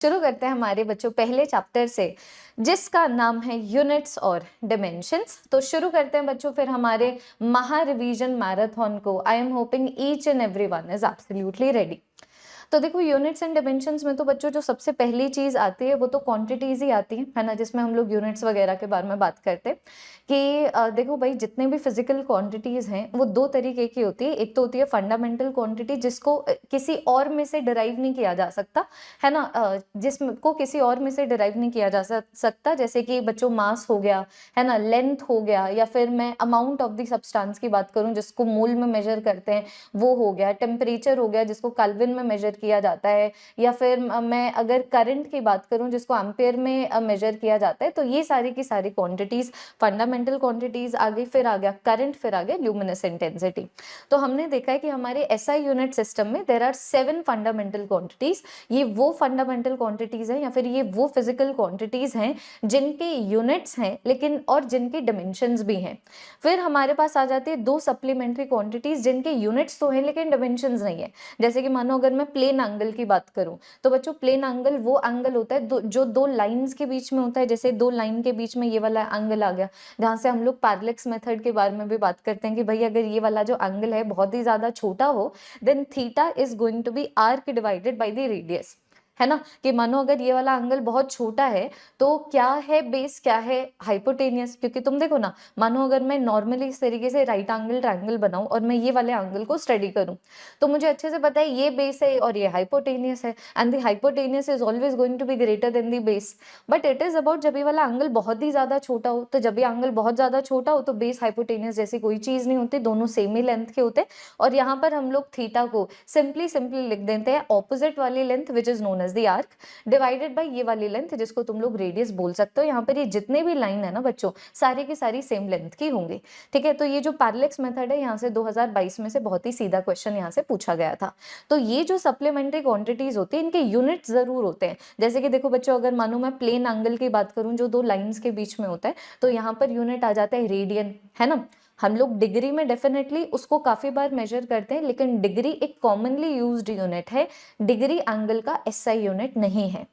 शुरू करते हैं हमारे बच्चों पहले चैप्टर से, जिसका नाम है यूनिट्स और डिमेंशंस। तो शुरू करते हैं बच्चों फिर हमारे महा रिवीजन मैराथन को। I am hoping each and everyone is absolutely ready. तो देखो यूनिट्स एंड डिमेंशंस में तो बच्चों जो सबसे पहली चीज आती है वो तो क्वांटिटीज ही आती है ना, जिसमें हम लोग यूनिट्स वगैरह के बारे में बात करते हैं कि देखो भाई जितने भी फिजिकल क्वांटिटीज हैं वो दो तरीके की होती है। एक तो होती है फंडामेंटल क्वांटिटी जिसको किसी और में से डिराइव नहीं किया जा सकता, है ना, जिसको किसी और में से डिराइव नहीं किया जा सकता, जैसे कि बच्चों मास हो गया, है ना, लेंथ हो गया, या फिर मैं अमाउंट ऑफ द सब्सटेंस की बात करूं जिसको मोल में मेजर करते हैं वो हो गया, टेम्परेचर हो गया जिसको केल्विन में मेजर किया जाता है, या फिर मैं अगर करंट की बात करूं जिसको एम्पेयर में मेजर किया जाता है। तो ये सारी की सारी क्वांटिटीज फंडामेंटल क्वांटिटीज आ गई, फिर आ गया करंट, फिर आ गया ल्यूमिनस इंटेंसिटी। तो हमने देखा है कि हमारे एसआई यूनिट सिस्टम में देयर आर 7 फंडामेंटल क्वांटिटीज। ये वो फंडामेंटल क्वांटिटीज हैं या फिर ये वो फिजिकल क्वांटिटीज हैं जिनके यूनिट्स हैं लेकिन और जिनके डिमेंशंस भी हैं। फिर हमारे पास आ जाती है दो सप्लीमेंट्री क्वांटिटीज जिनके यूनिट्स तो हैं लेकिन डिमेंशंस नहीं है। जैसे कि मानो अगर मैं प्लेन एंगल की बात करूं तो बच्चों प्लेन एंगल वो एंगल होता है जो दो लाइंस के बीच में होता है। जैसे दो लाइन के बीच में ये वाला एंगल आ गया, जहां से हम लोग पैरेलक्स मेथड के बारे में भी बात करते हैं कि भाई अगर ये वाला जो एंगल है बहुत ही ज्यादा छोटा हो then theta is going to be arc divided by the radius, है ना। कि मानो अगर ये वाला एंगल बहुत छोटा है तो क्या है बेस, क्या है हाइपोटेनियस। क्योंकि तुम देखो ना, मानो अगर मैं नॉर्मली इस तरीके से राइट एंगल ट्रायंगल बनाऊं और मैं ये वाले एंगल को स्टडी करूं तो मुझे अच्छे से पता है ये बेस है और ये हाइपोटेनियस है, and the hypotenuse is always going to be greater than the base. But it is about जब ये वाला एंगल बहुत ही ज्यादा छोटा हो। तो जब ये एंगल बहुत ज्यादा छोटा हो तो बेस हाइपोटेनियस जैसी कोई चीज नहीं होती, दोनों सेम ही लेंथ के होते। और यहाँ पर हम लोग थीटा को सिंपली लिख देते हैं ऑपोजिट वाली length which is known as the arc divided by ये वाली लेंथ जिसको तुम लोग रेडियस बोल सकते हो। यहाँ पर ये जितने भी लाइन है ना बच्चों सारी की सारी सेम लेंथ की होंगी, ठीक है। तो ये जो पैरेलक्स मेथड है यहाँ से 2022 में से बहुत ही सीधा क्वेश्चन यहाँ से पूछा गया था। तो ये जो सप्लीमेंट्री क्वांटिटीज होती है इनके यूनिट जरूर होते हैं। जैसे कि देखो बच्चों अगर मानो मैं प्लेन एंगल की बात करूं जो दो लाइंस के बीच में होता है तो यहाँ पर यूनिट आ जाता है रेडियन, है ना। हम लोग डिग्री में डेफिनेटली उसको काफी बार मेजर करते हैं लेकिन डिग्री एक कॉमनली यूज्ड यूनिट है, डिग्री एंगल का एसआई यूनिट नहीं है।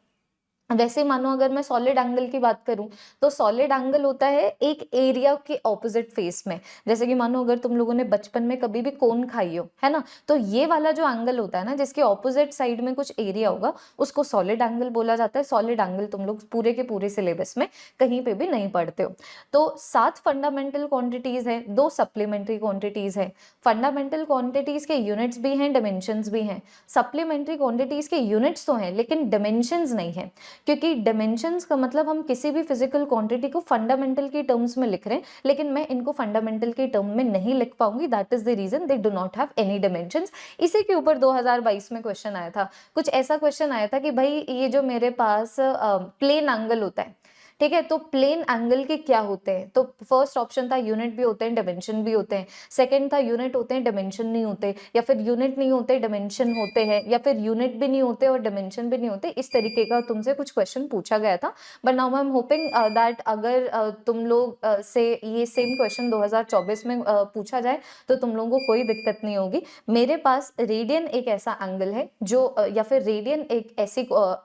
वैसे मानो अगर मैं सॉलिड एंगल की बात करूं तो सॉलिड एंगल होता है एक एरिया के ऑपोजिट फेस में। जैसे कि मानो अगर तुम लोगों ने बचपन में कभी भी कोन खाई हो, है ना, तो ये वाला जो एंगल होता है ना जिसके ऑपोजिट साइड में कुछ एरिया होगा उसको सॉलिड एंगल बोला जाता है। सॉलिड एंगल तुम लोग पूरे के पूरे सिलेबस में कहीं पे भी नहीं पढ़ते हो। तो 7 फंडामेंटल क्वांटिटीज है, 2 सप्लीमेंट्री क्वांटिटीज है। फंडामेंटल क्वांटिटीज के यूनिट्स भी हैं, डिमेंशंस भी हैं। सप्लीमेंट्री क्वांटिटीज के यूनिट्स तो हैं लेकिन डिमेंशंस नहीं है, क्योंकि डायमेंशंस का मतलब हम किसी भी फिजिकल क्वांटिटी को फंडामेंटल के टर्म्स में लिख रहे हैं लेकिन मैं इनको फंडामेंटल के टर्म में नहीं लिख पाऊंगी। That is the reason they do not have any dimensions. इसी के ऊपर 2022 में क्वेश्चन आया था। कुछ ऐसा क्वेश्चन आया था कि भाई ये जो मेरे पास प्लेन एंगल होता है, ठीक है, तो प्लेन एंगल के क्या होते हैं। तो फर्स्ट ऑप्शन था यूनिट भी होते हैं डायमेंशन भी होते हैं, सेकंड था यूनिट होते हैं डायमेंशन नहीं होते, या फिर यूनिट नहीं होते डायमेंशन होते हैं, या फिर यूनिट भी नहीं होते और डायमेंशन भी नहीं होते। इस तरीके का तुमसे कुछ क्वेश्चन पूछा गया था। But now I am hoping that अगर तुम लोग से ये सेम क्वेश्चन 2024 में पूछा जाए तो तुम लोगों को कोई दिक्कत नहीं होगी। मेरे पास रेडियन एक ऐसा एंगल है जो या फिर रेडियन एक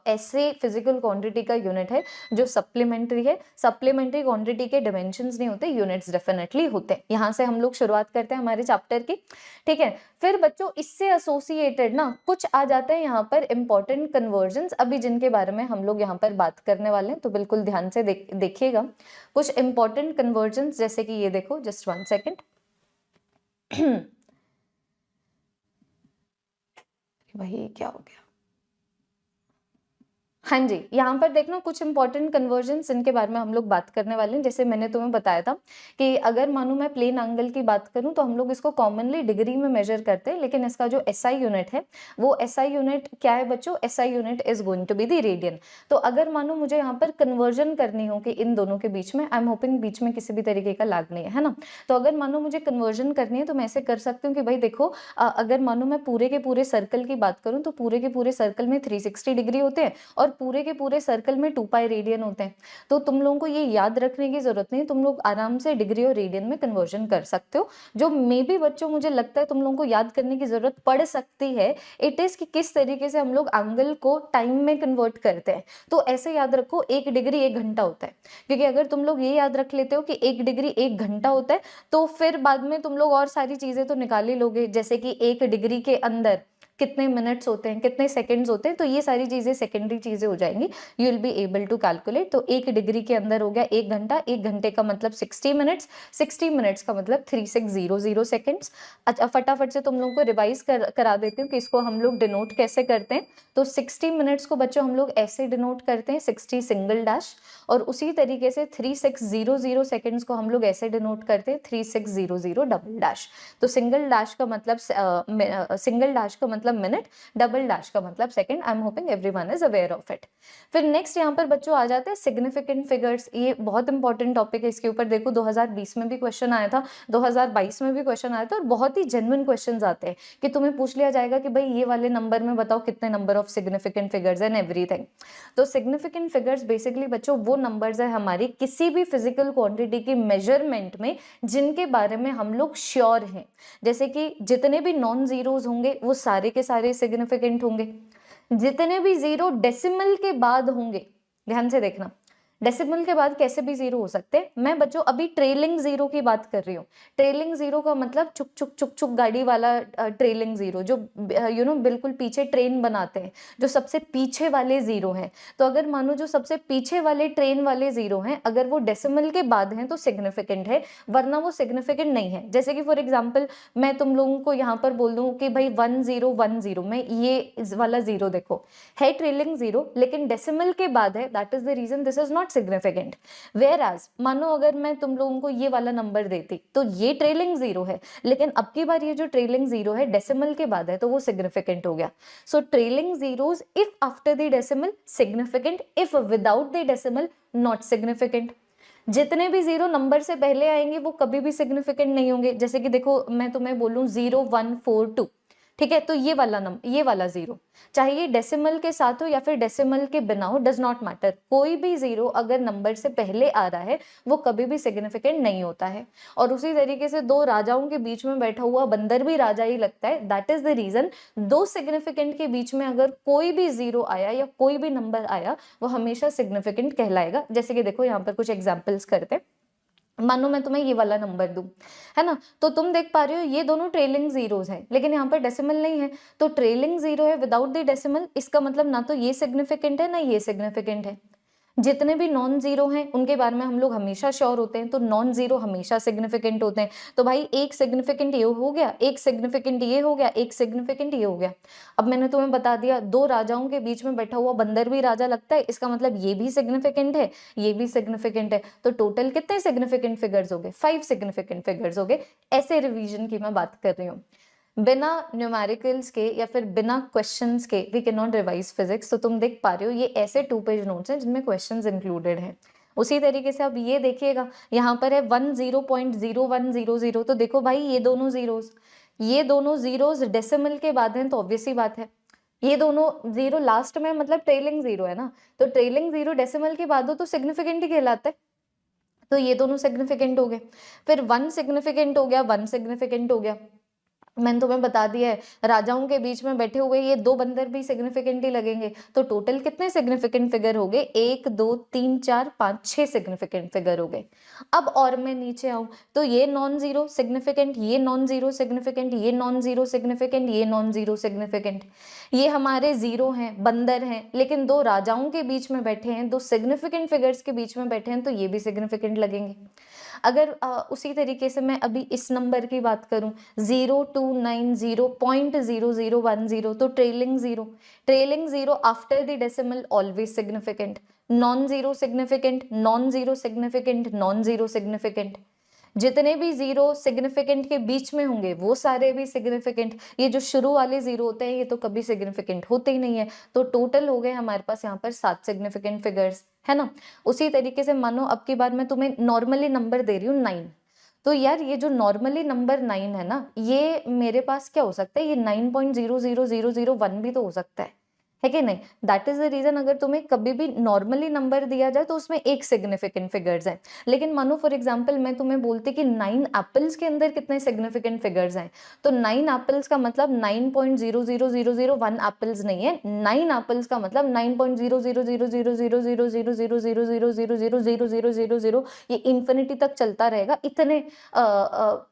ऐसे फिजिकल क्वांटिटी का यूनिट है जो सप्लीमेंट्री है। सप्लीमेंट्री क्वांटिटी के डायमेंशंस नहीं होते, यूनिट्स डेफिनेटली होते हैं। यहां से हम लोग शुरुआत करते हैं हमारे चैप्टर की, ठीक है। फिर बच्चों इससे एसोसिएटेड ना कुछ आ जाता है यहाँ पर इंपॉर्टेंट कन्वर्जन्स, अभी जिनके बारे में हम लोग यहाँ पर बात करने वाले हैं, तो बिल्कुल ध्यान से देखिएगा। कुछ इंपॉर्टेंट कन्वर्जन्स जैसे कि ये देखो, जस्ट 1 सेकेंड। वही क्या हो गया, हाँ जी, यहाँ पर देखना कुछ इंपॉर्टेंट कन्वर्जन्स इनके बारे में हम लोग बात करने वाले हैं। जैसे मैंने तुम्हें बताया था कि अगर मानो मैं प्लेन एंगल की बात करूं तो हम लोग इसको कॉमनली डिग्री में मेजर करते हैं, लेकिन इसका जो एसआई यूनिट है वो एसआई यूनिट क्या है बच्चों, SI unit is going to be the radian. तो अगर मानो मुझे यहाँ पर कन्वर्जन करनी हो कि इन दोनों के बीच में, आई एम होपिंग बीच में किसी भी तरीके का लैग नहीं है ना, तो अगर मानो मुझे कन्वर्जन करनी है तो मैं ऐसे कर सकती हूँ कि भाई देखो अगर मानो मैं पूरे के पूरे सर्कल की बात करूँ तो पूरे के पूरे सर्कल में 360 डिग्री होते हैं और पूरे के पूरे सर्कल में 2 पाई रेडियन होते हैं। तो तुम लोगों को ये याद रखने की जरूरत नहीं, तुम लोग आराम से डिग्री और रेडियन में कन्वर्जन कर सकते हो। जो मे बी बच्चों मुझे लगता है तुम लोगों को याद करने की जरूरत पड़ सकती है, इट इज कि किस तरीके से हम लोग एंगल को टाइम में कन्वर्ट करते हैं। तो ऐसे याद रखो 1 डिग्री 1 घंटा होता है, क्योंकि अगर तुम लोग ये याद रख लेते हो कि 1 डिग्री 1 घंटा होता है, तो फिर बाद में तुम लोग और सारी चीजें तो निकाल ही लोगे, जैसे कि 1 डिग्री के अंदर कितने मिनट्स होते हैं, कितने सेकंड्स होते हैं, तो ये सारी चीजें सेकेंडरी चीजें हो जाएंगी। You will be able to calculate. तो 1 डिग्री के अंदर हो गया 1 घंटा, 1 घंटे का मतलब 60 मिनट्स, 60 मिनट्स का मतलब 3600 सेकेंड्स। अच्छा, फटाफट से तुम लोगों को रिवाइज करा देती हूँ कि इसको हम लोग डिनोट कैसे करते हैं। तो 60 मिनट्स को बच्चों हम लोग ऐसे डिनोट करते हैं, 60 सिंगल डैश, और उसी तरीके से 3600 सेकेंड्स को हम लोग ऐसे डिनोट करते हैं, 3600 डबल डैश। तो सिंगल डैश का मतलब मिनट, डबल डैश का मतलब second. I am hoping everyone is aware of it. फिर नेक्स्ट यहाँ पर बच्चों आ जाते हैं सिग्निफिकेंट फिगर्स। ये बहुत इंपॉर्टेंट टॉपिक है, इसके ऊपर देखो 2020 में भी क्वेश्चन आया था, 2022 में भी क्वेश्चन आया था, और बहुत ही जेन्युइन क्वेश्चंस आते हैं कि तुम्हें पूछ लिया जाएगा कि भाई ये वाले नंबर में बताओ कितने number of significant figures and everything. तो सिग्निफिकेंट फिगर्स बेसिकली बच्चों वो नंबर्स है हमारी किसी भी फिजिकल क्वांटिटी की मेजरमेंट में जिनके बारे में हम लोग श्योर हैं। जैसे कि जितने भी नॉन जीरोज होंगे वो सारे के सारे सिग्निफिकेंट होंगे, जितने भी जीरो डेसिमल के बाद होंगे, ध्यान से देखना, डेसिमल के बाद कैसे भी जीरो हो सकते हैं। मैं बच्चों अभी ट्रेलिंग जीरो की बात कर रही हूँ। ट्रेलिंग जीरो का मतलब चुक चुक चुक चुक गाड़ी वाला ट्रेलिंग जीरो, जो बिल्कुल पीछे ट्रेन बनाते हैं, जो सबसे पीछे वाले जीरो हैं। तो अगर मानो जो सबसे पीछे वाले ट्रेन वाले जीरो हैं, अगर वो डेसिमल के बाद हैं तो सिग्निफिकेंट है, वरना वो सिग्निफिकेंट नहीं है। जैसे कि फॉर एग्जाम्पल मैं तुम लोगों को यहाँ पर बोल दूं कि भाई 1010, में ये वाला जीरो देखो है ट्रेलिंग जीरो, लेकिन डेसिमल के बाद है, that is the reason this is not significant. Whereas मानो अगर मैं तुम लोगों को ये वाला नंबर देती तो ये ट्रेलिंग जीरो है, लेकिन अब की बार ये जो ट्रेलिंग जीरो है डेसिमल के बाद है तो वो सिग्निफिकेंट हो गया। So trailing zeros if after the decimal significant, if without the decimal not significant. जितने भी जीरो नंबर से पहले आएंगे वो कभी भी सिग्निफिकेंट नहीं होंगे। जैसे कि देखो मैं तुम्हें बोलूं 0142, ठीक है, तो ये वाला जीरो चाहे ये डेसिमल के साथ हो या फिर डेसिमल के बिना हो, डज नॉट मैटर, कोई भी जीरो अगर नंबर से पहले आ रहा है वो कभी भी सिग्निफिकेंट नहीं होता है। और उसी तरीके से दो राजाओं के बीच में बैठा हुआ बंदर भी राजा ही लगता है, दैट इज द रीजन दो सिग्निफिकेंट के बीच में अगर कोई भी जीरो आया या कोई भी नंबर आया वो हमेशा सिग्निफिकेंट कहलाएगा। जैसे कि देखो यहाँ पर कुछ एग्जाम्पल्स करते हैं। मानो मैं तुम्हें ये वाला नंबर दूं, है ना, तो तुम देख पा रहे हो ये दोनों ट्रेलिंग जीरोस हैं, लेकिन यहाँ पर डेसिमल नहीं है। तो ट्रेलिंग जीरो है विदाउट द डेसिमल, इसका मतलब ना तो ये सिग्निफिकेंट है ना ये सिग्निफिकेंट है। जितने भी नॉन जीरो हैं उनके बारे में हम लोग हमेशा श्योर होते हैं, तो नॉन जीरो हमेशा सिग्निफिकेंट होते हैं। तो भाई एक सिग्निफिकेंट ये हो गया, एक सिग्निफिकेंट ये हो गया, एक सिग्निफिकेंट ये हो गया। अब मैंने तुम्हें बता दिया दो राजाओं के बीच में बैठा हुआ बंदर भी राजा लगता है, इसका मतलब ये भी सिग्निफिकेंट है, ये भी सिग्निफिकेंट है। तो टोटल कितने सिग्निफिकेंट फिगर्स हो गए? 5 सिग्निफिकेंट फिगर्स हो गए। ऐसे रिवीजन की मैं बात कर रही हूँ। बिना न्यूमेरिकल्स के या फिर बिना क्वेश्चंस के we can not revise physics. तो तुम देख पा रहे हो ये ऐसे 2 पेज नोट्स हैं जिनमें क्वेश्चंस इंक्लूडेड हैं। उसी तरीके से अब ये देखिएगा, यहाँ पर है 10.0100, तो देखो भाई ये दोनों जीरोस डेसिमल के बाद हैं, तो ऑब्वियस ही बात है ये दोनों जीरो लास्ट में मतलब ट्रेलिंग जीरो है ना, तो ट्रेलिंग जीरो डेसिमल के बाद हो तो सिग्निफिकेंट ही कहलाता है। तो ये दोनों सिग्निफिकेंट हो गए। फिर 1 सिग्निफिकेंट हो गया, 1 सिग्निफिकेंट हो गया। मैंने तुम्हें बता दिया है राजाओं के बीच में बैठे हुए ये दो बंदर भी सिग्निफिकेंट ही लगेंगे। तो टोटल कितने सिग्निफिकेंट फिगर हो गए? 1 2 3 4 5 6 सिग्निफिकेंट फिगर हो गए। अब और मैं नीचे आऊं तो ये नॉन जीरो सिग्निफिकेंट, ये नॉन जीरो सिग्निफिकेंट, ये नॉन जीरो सिग्निफिकेंट, ये नॉन जीरो सिग्निफिकेंट। ये हमारे जीरो हैं, बंदर हैं, लेकिन दो राजाओं के बीच में बैठे हैं, दो सिग्निफिकेंट फिगर्स के बीच में बैठे हैं, तो ये भी सिग्निफिकेंट लगेंगे। अगर उसी तरीके से मैं अभी इस नंबर की बात करूं 0290.0010, तो trailing zero after the decimal always significant, non zero significant, non zero significant, non zero significant. जितने भी जीरो सिग्निफिकेंट के बीच में होंगे वो सारे भी सिग्निफिकेंट। ये जो शुरू वाले जीरो होते हैं ये तो कभी सिग्निफिकेंट होते ही नहीं है। तो टोटल हो गए हमारे पास यहाँ पर 7 सिग्निफिकेंट फिगर्स, है ना। उसी तरीके से मानो अब की बार मैं तुम्हें नॉर्मली नंबर दे रही हूँ 9, तो यार ये जो नॉर्मली नंबर 9 है ना, ये मेरे पास क्या हो सकता है, ये 9.00001 भी तो हो सकता है कि नहीं? दैट इज द रीजन अगर तुम्हें कभी भी नॉर्मली नंबर दिया जाए तो उसमें एक सिग्निफिकेंट फिगर्स हैं, लेकिन मानो फॉर एग्जांपल मैं तुम्हें बोलती कि 9 एप्पल्स के अंदर कितने सिग्निफिकेंट फिगर्स हैं, तो 9 एप्पल्स का मतलब 9.00001 एप्पल्स नहीं है, 9 एप्पल्स का मतलब 9.00000000000000000 ये इन्फिनिटी तक चलता रहेगा। इतने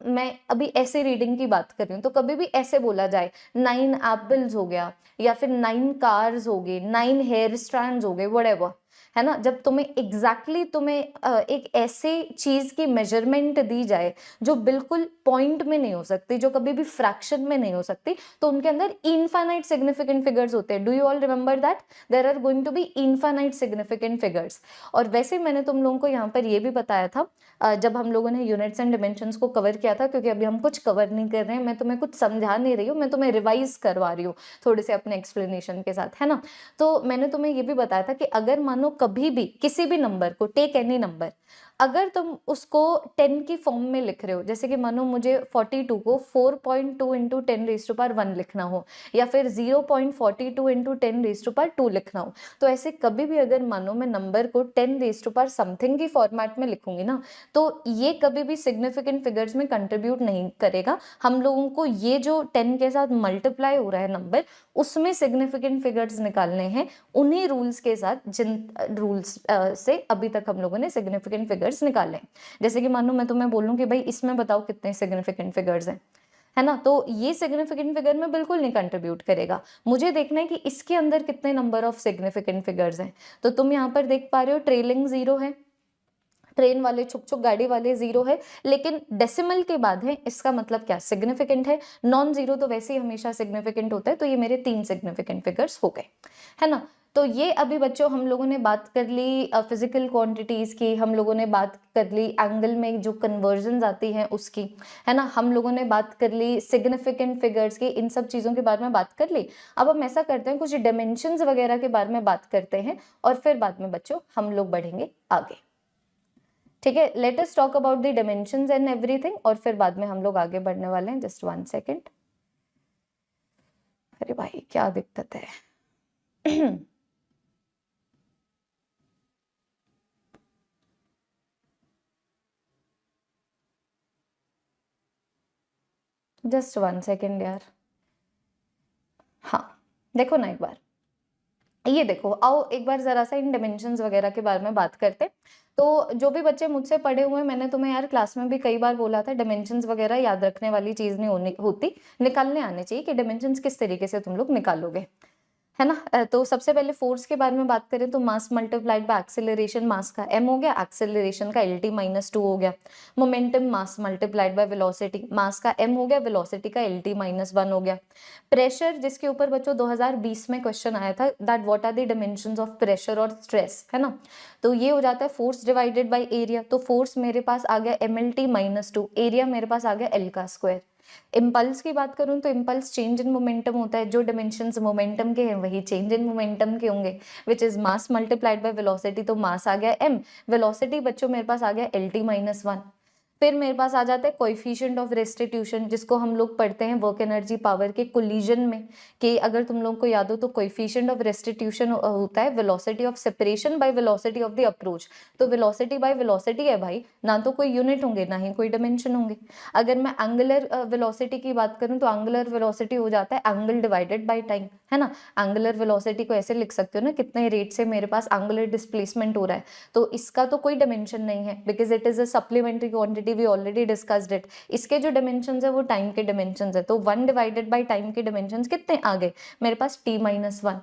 मैं अभी ऐसे रीडिंग की बात कर रही हूँ, तो कभी भी ऐसे बोला जाए 9 एप्पल्स हो गया, या फिर 9 कार्स हो गए, 9 हेयर स्ट्रैंड्स हो गए, व्हाटएवर, है ना। जब तुम्हें एग्जैक्टली तुम्हें एक ऐसे चीज की मेजरमेंट दी जाए जो बिल्कुल पॉइंट में नहीं हो सकती, जो कभी भी फ्रैक्शन में नहीं हो सकती, तो उनके अंदर इनफाइनाइट सिग्निफिकेंट फिगर्स होते हैं। Do you all remember that there are going to be infinite significant figures. और वैसे मैंने तुम लोगों को यहाँ पर ये भी बताया था जब हम लोगों ने यूनिट्स एंड डिमेंशंस को कवर किया था, क्योंकि अभी हम कुछ कवर नहीं कर रहे हैं, मैं तुम्हें कुछ समझा नहीं रही हूँ, मैं तुम्हें रिवाइज करवा रही हूँ थोड़े से अपने एक्सप्लेनेशन के साथ, है ना। तो मैंने तुम्हें ये भी बताया था कि अगर मानो कभी भी किसी भी नंबर को, टेक एनी नंबर, अगर तुम उसको 10 की फॉर्म में लिख रहे हो, जैसे कि मानो मुझे 42 को 4.2 इंटू 10⁻1 लिखना हो, या फिर 0.42 इंटू 10⁻2 लिखना हो, तो ऐसे कभी भी अगर मानो मैं नंबर को 10 समथिंग की फॉर्मेट में लिखूंगी ना, तो ये कभी भी सिग्निफिकेंट फिगर्स में कंट्रीब्यूट नहीं करेगा। हम लोगों को ये जो 10 के साथ मल्टीप्लाई हो रहा है नंबर, उसमें सिग्निफिकेंट फिगर्स निकालने हैं, उन्हीं रूल्स के साथ जिन रूल्स से अभी तक हम लोगों ने सिग्निफिकेंट फिगर्स निकाले। जैसे कि मानो मैं तुम्हें बोलूं कि भाई इसमें बताओ कितने सिग्निफिकेंट फिगर्स हैं, है ना, तो ये सिग्निफिकेंट फिगर में बिल्कुल नहीं कंट्रीब्यूट करेगा। मुझे देखना है कि इसके अंदर कितने नंबर ऑफ सिग्निफिकेंट फिगर्स हैं। तो तुम यहाँ पर देख पा रहे हो ट्रेलिंग 0 है, ट्रेन वाले छुक छुक गाड़ी वाले 0 है, लेकिन डेसिमल के बाद है, इसका मतलब क्या, सिग्निफिकेंट है। नॉन जीरो तो वैसे ही हमेशा सिग्निफिकेंट होता है, तो ये मेरे 3 सिग्निफिकेंट फिगर्स हो गए, है ना। तो ये अभी बच्चों हम लोगों ने बात कर ली फिजिकल क्वांटिटीज की, हम लोगों ने बात कर ली एंगल में जो कन्वर्जन आती हैं उसकी, है ना, हम लोगों ने बात कर ली सिग्निफिकेंट फिगर्स की, इन सब चीजों के बारे में बात कर ली। अब हम ऐसा करते हैं कुछ डायमेंशंस वगैरह के बारे में बात करते हैं, और फिर बाद में बच्चों हम लोग बढ़ेंगे आगे, ठीक है। Let us talk about the dimensions and everything, और फिर बाद में हम लोग आगे बढ़ने वाले हैं। Just 1 second. अरे भाई क्या दिक्कत है। जस्ट 1 सेकेंड यार। हाँ देखो ना एक बार, ये देखो, आओ एक बार जरा सा इन डायमेंशंस वगैरह के बारे में बात करते हैं। तो जो भी बच्चे मुझसे पढ़े हुए हैं, मैंने तुम्हें यार क्लास में भी कई बार बोला था, डायमेंशंस वगैरह याद रखने वाली चीज नहीं होती, निकालने आने चाहिए कि डायमेंशंस किस तरीके से तुम लोग निकालोगे, है ना। तो सबसे पहले फोर्स के बारे में बात करें तो mass multiplied by acceleration, mass का m हो गया, एक्सेलरेशन का LT-2 हो गया। Momentum mass multiplied by velocity, mass का m हो गया, वेलोसिटी का LT-1 हो गया। प्रेशर, जिसके ऊपर बच्चों 2020 में क्वेश्चन आया था, that what are the dimensions of pressure और स्ट्रेस, है ना। तो ये हो जाता है फोर्स डिवाइडेड बाय एरिया, तो फोर्स मेरे पास आ गया MLT-2, एरिया मेरे पास आ गया L का स्क्वायर। इम्पल्स की बात करूं तो इम्पल्स चेंज इन मोमेंटम होता है, जो डिमेंशंस मोमेंटम के हैं वही चेंज इन मोमेंटम के होंगे, which is mass multiplied by velocity, तो मास आ गया m, वेलोसिटी बच्चों मेरे पास आ गया LT-1। फिर मेरे पास आ जाता है कोएफिशिएंट ऑफ रेस्टिट्यूशन, जिसको हम लोग पढ़ते हैं वर्क एनर्जी पावर के कोलिजन में, कि अगर तुम लोगों को याद हो तो कोएफिशिएंट ऑफ रेस्टिट्यूशन होता है velocity of separation by velocity of the approach. तो वेलोसिटी बाय वेलोसिटी है भाई, ना तो कोई यूनिट होंगे ना ही कोई डायमेंशन होंगे। अगर मैं एंगुलर वेलोसिटी की बात करूं तो एंगुलर वेलोसिटी हो जाता है एंगल डिवाइडेड बाय टाइम, है ना। एंगुलर वेलोसिटी को ऐसे लिख सकते हो ना, कितने रेट से मेरे पास एंगुलर डिस्प्लेसमेंट हो रहा है, तो इसका तो कोई डायमेंशन नहीं है, because it is a supplementary quantity, we already discussed it. इसके जो डायमेंशंस है वो टाइम के डायमेंशंस है, तो 1 डिवाइडेड बाय टाइम के डायमेंशंस कितने आ गए मेरे पास, T-1।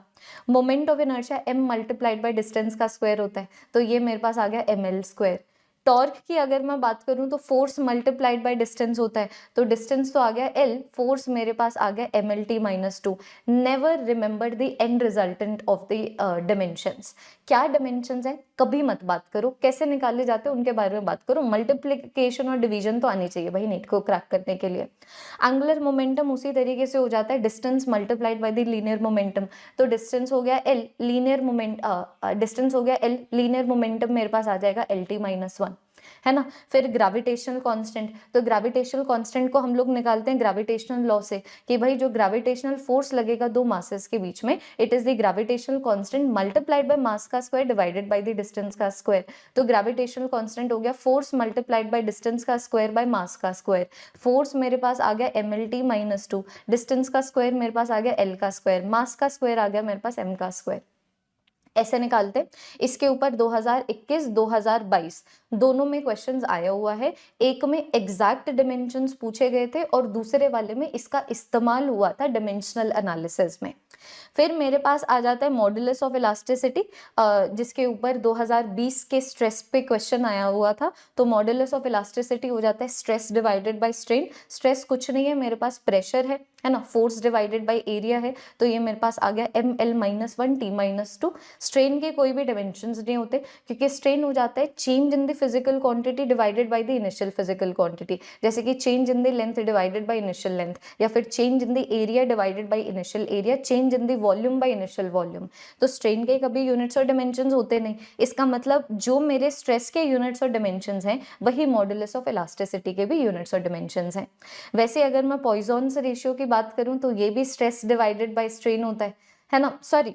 Moment of inertia m multiplied by distance का स्क्वायर होता है, तो ये मेरे पास आ गया ml स्क्वायर। टॉर्क की अगर मैं बात करूं तो फोर्स मल्टीप्लाइड बाय डिस्टेंस होता है, तो डिस्टेंस तो आ गया L, फोर्स मेरे पास आ गया MLT-2। Never remember the end resultant of the dimensions. क्या डिमेंशंस है कभी मत बात करो, कैसे निकाले जाते हैं उनके बारे में बात करो, मल्टीप्लिकेशन और डिवीजन तो आनी चाहिए भाई नीट को क्रैक करने के लिए। एंगुलर मोमेंटम उसी तरीके से हो जाता है, distance multiplied by the linear momentum, तो डिस्टेंस हो गया L, लीनियर मोमेंट डिस्टेंस हो गया L, लीनियर मोमेंटम मेरे पास आ जाएगा LT-1। है ना। फिर ग्रेविटेशनल कांस्टेंट, तो ग्रेविटेशनल कांस्टेंट को हम लोग निकालते हैं ग्रेविटेशनल लॉ से कि भाई जो ग्रेविटेशनल फोर्स लगेगा दो मासेस के बीच में, it is the gravitational constant multiplied by mass का square divided by the distance का स्क्वायर। तो ग्रेविटेशनल कांस्टेंट हो गया फोर्स मल्टीप्लाइड बाय डिस्टेंस का स्क्वायर बाय मास का स्क्वायर। फोर्स मेरे पास आ गया mlt-2, डिस्टेंस का स्क्वायर मेरे पास आ गया l का स्क्वायर, मास का स्क्वायर आ गया मेरे पास m का स्क्वायर। ऐसे निकालते। इसके ऊपर 2021-2022 दोनों में क्वेश्चंस आया हुआ है। एक में एग्जैक्ट डिमेंशंस पूछे गए थे और दूसरे वाले में इसका इस्तेमाल हुआ था डिमेंशनल एनालिसिस में। फिर मेरे पास आ जाता है मॉडुलस ऑफ इलास्टिसिटी, जिसके ऊपर 2020 के स्ट्रेस पे क्वेश्चन आया हुआ था। तो मॉडुलस ऑफ इलास्टिसिटी हो जाता है stress divided by strain. Stress कुछ नहीं है, मेरे पास प्रेशर है ना, फोर्स डिवाइडेड बाय एरिया है, तो ये मेरे पास आ गया ml-1 t-2। स्ट्रेन के कोई भी डायमेंशंस नहीं होते क्योंकि स्ट्रेन हो जाता है change in the physical quantity divided by the initial physical quantity, जैसे कि change in the length divided by initial length, या फिर change in the area divided by initial area, change in the volume by initial volume. तो strain के कभी units और dimensions होते नहीं। इसका मतलब जो मेरे स्ट्रेस के यूनिट्स और डायमेंशंस हैं वही मॉडुलस ऑफ इलास्टिसिटी के भी यूनिट्स और डायमेंशंस हैं। वैसे अगर मैं पॉइजन्स रेशियो की बात करूं तो ये भी स्ट्रेस डिवाइडेड बाय स्ट्रेन होता है ना, सॉरी,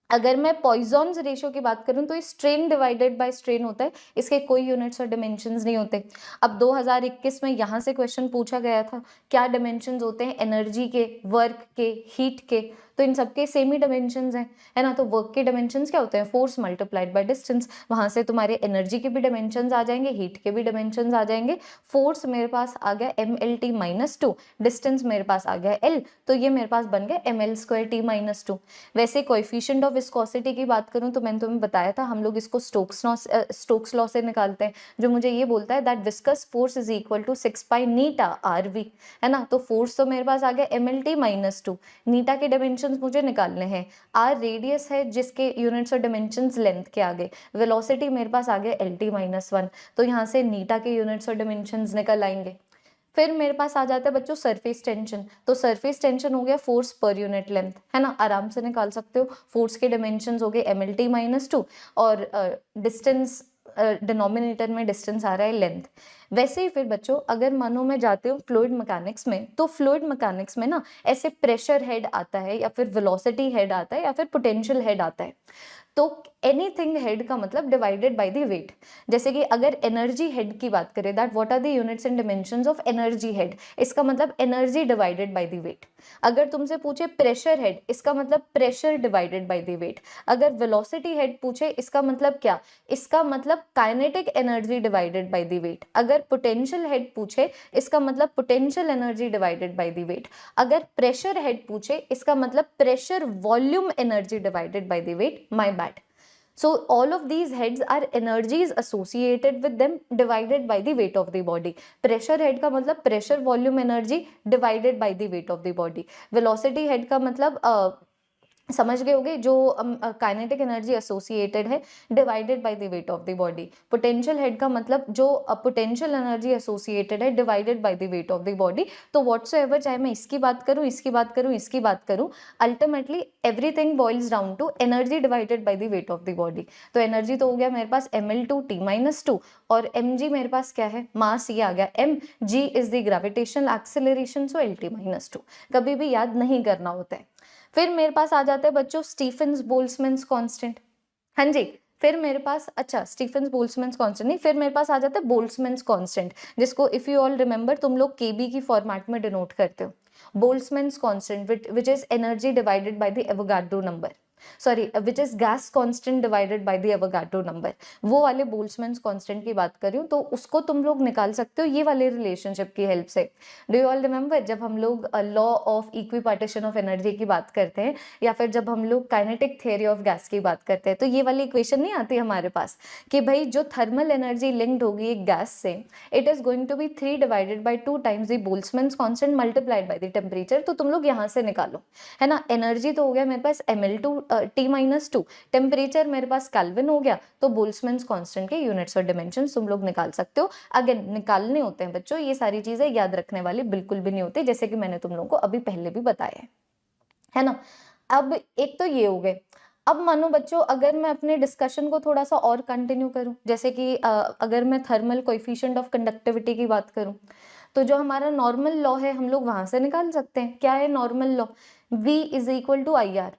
अगर मैं पॉइजन्स रेशियो की बात करूं तो स्ट्रेन डिवाइडेड बाय स्ट्रेन होता है, इसके कोई यूनिट्स और डायमेंशंस नहीं होते। अब 2021 में यहां से क्वेश्चन पूछा गया था क्या डायमेंशंस होते हैं एनर्जी के, वर्क के, हीट के, तो इन सबके सेम ही डायमेंशंस हैं, है ना। तो वर्क के डायमेंशंस क्या होते हैं, फोर्स मल्टीप्लाइड बाय डिस्टेंस। वहां से तुम्हारे एनर्जी के भी डायमेंशंस आ जाएंगे, हीट के भी डायमेंशंस आ जाएंगे। फोर्स मेरे पास आ गया mlt-2, डिस्टेंस मेरे पास आ गया l, तो ये मेरे पास बन गया ml²t-2। वैसे कोएफिशिएंट ऑफ विस्कोसिटी की बात करूं तो मैंने तुम्हें बताया था हम लोग इसको स्टोक्स लॉ से निकालते हैं, जो मुझे ये बोलता है that viscous force is equal to 6 pi eta rv, है ना। तो फोर्स तो मेरे पास आ गया mlt-2, नीटा के डायमेंशंस मुझे निकालने हैं, r रेडियस है जिसके यूनिट्स और डायमेंशंस लेंथ के आगे, वेलोसिटी मेरे पास आ गया lt-1, तो यहाँ से नीटा के यूनिट्स और डायमेंशंस निकल आएंगे। फिर मेरे पास आ जाता है बच्चों सरफेस टेंशन, तो सरफेस टेंशन हो गया फोर्स पर यूनिट लेंथ, है ना, आराम से निकाल सकते हो। फोर्स के डायमेंशंस हो गए mlt-2 और डिस्टेंस, डिनोमिनेटर में डिस्टेंस आ रहा है लेंथ। वैसे ही फिर बच्चों अगर मानो मैं जाती हूँ फ्लूइड मैकेनिक्स में, तो फ्लूइड मैकेनिक्स में ना ऐसे प्रेशर हेड आता है या फिर वेलोसिटी हेड आता है या फिर पोटेंशियल हेड आता है। तो एनीथिंग हेड का मतलब डिवाइडेड बाय द वेट। जैसे कि अगर एनर्जी हेड की बात करें that what are the units and dimensions of energy head, इसका मतलब energy divided by the weight. अगर तुमसे पूछे प्रेशर हेड, इसका मतलब pressure divided by the weight. अगर वेलोसिटी हेड पूछे, इसका मतलब क्या, इसका मतलब kinetic energy divided by the weight. अगर पोटेंशियल हेड पूछे, इसका मतलब potential energy divided by the weight. अगर प्रेशर हेड पूछे, इसका मतलब pressure volume energy divided by the weight. My bad. So all of these heads are energies associated with them divided by the weight of the body. Pressure head का मतलब pressure volume energy divided by the weight of the body. Velocity head का मतलब समझ गए होगे, जो kinetic energy associated है divided by the weight of the body. Potential head का मतलब जो पोटेंशियल एनर्जी एसोसिएटेड है divided by the weight of the body. तो व्हाटसोएवर, चाहे मैं इसकी बात करूं, इसकी बात करूं, इसकी बात करूं, ultimately everything boils down to energy divided by the weight of the body. तो एनर्जी तो हो गया मेरे पास ml-2 और mg मेरे पास क्या है, मास, ये आ गया m, g is the gravitational acceleration, so lt-2 कभी भी याद नहीं करना होता है। फिर मेरे पास आ जाता है बच्चों स्टीफन्स बोल्ट्जमैन कांस्टेंट। हाँ जी, फिर मेरे पास, अच्छा स्टीफन्स बोल्ट्जमैन कांस्टेंट नहीं, फिर मेरे पास आ जाता है बोल्ट्जमैन कांस्टेंट, जिसको इफ यू ऑल रिमेंबर तुम लोग केबी की फॉर्मेट में डिनोट करते हो। Boltzmann constant which is energy divided by the Avogadro number, sorry which is gas constant divided by the Avogadro number. वो वाले बोल्ट्जमैन कांस्टेंट की बात कर रही हूँ, तो उसको तुम लोग निकाल सकते हो ये वाले रिलेशनशिप की हेल्प से। डू यू ऑल रिमेंबर जब हम लोग law of equipartition of energy की बात करते हैं, या फिर जब हम लोग काइनेटिक थ्योरी ऑफ गैस की बात करते हैं, तो ये वाली इक्वेशन नहीं आती हमारे पास कि भाई जो थर्मल एनर्जी लिंक्ड होगी एक गैस से, it is going to be 3 divided by 2 times the Boltzmann constant multiplied by the temperature. तो तुम लोग यहाँ से निकालो, है ना। एनर्जी तो हो गया मेरे पास ml-2, टेम्परेचर मेरे पास केल्विन हो गया, तो बोल्ट्जमैन कांस्टेंट के यूनिट्स और डायमेंशंस तुम लोग निकाल सकते हो। अगेन निकालने होते हैं बच्चों, ये सारी चीजें याद रखने वाली बिल्कुल भी नहीं होती, जैसे कि मैंने तुम लोगों को अभी पहले भी बताया है ना। अब एक तो ये हो गए। अब मानो बच्चों अगर मैं अपने डिस्कशन को थोड़ा सा और कंटिन्यू करूं, जैसे कि अगर मैं थर्मल कोएफिशिएंट ऑफ कंडक्टिविटी की बात करूं, तो जो हमारा नॉर्मल लॉ है हम लोग वहां से निकाल सकते हैं। क्या है normal law? V is equal to I R.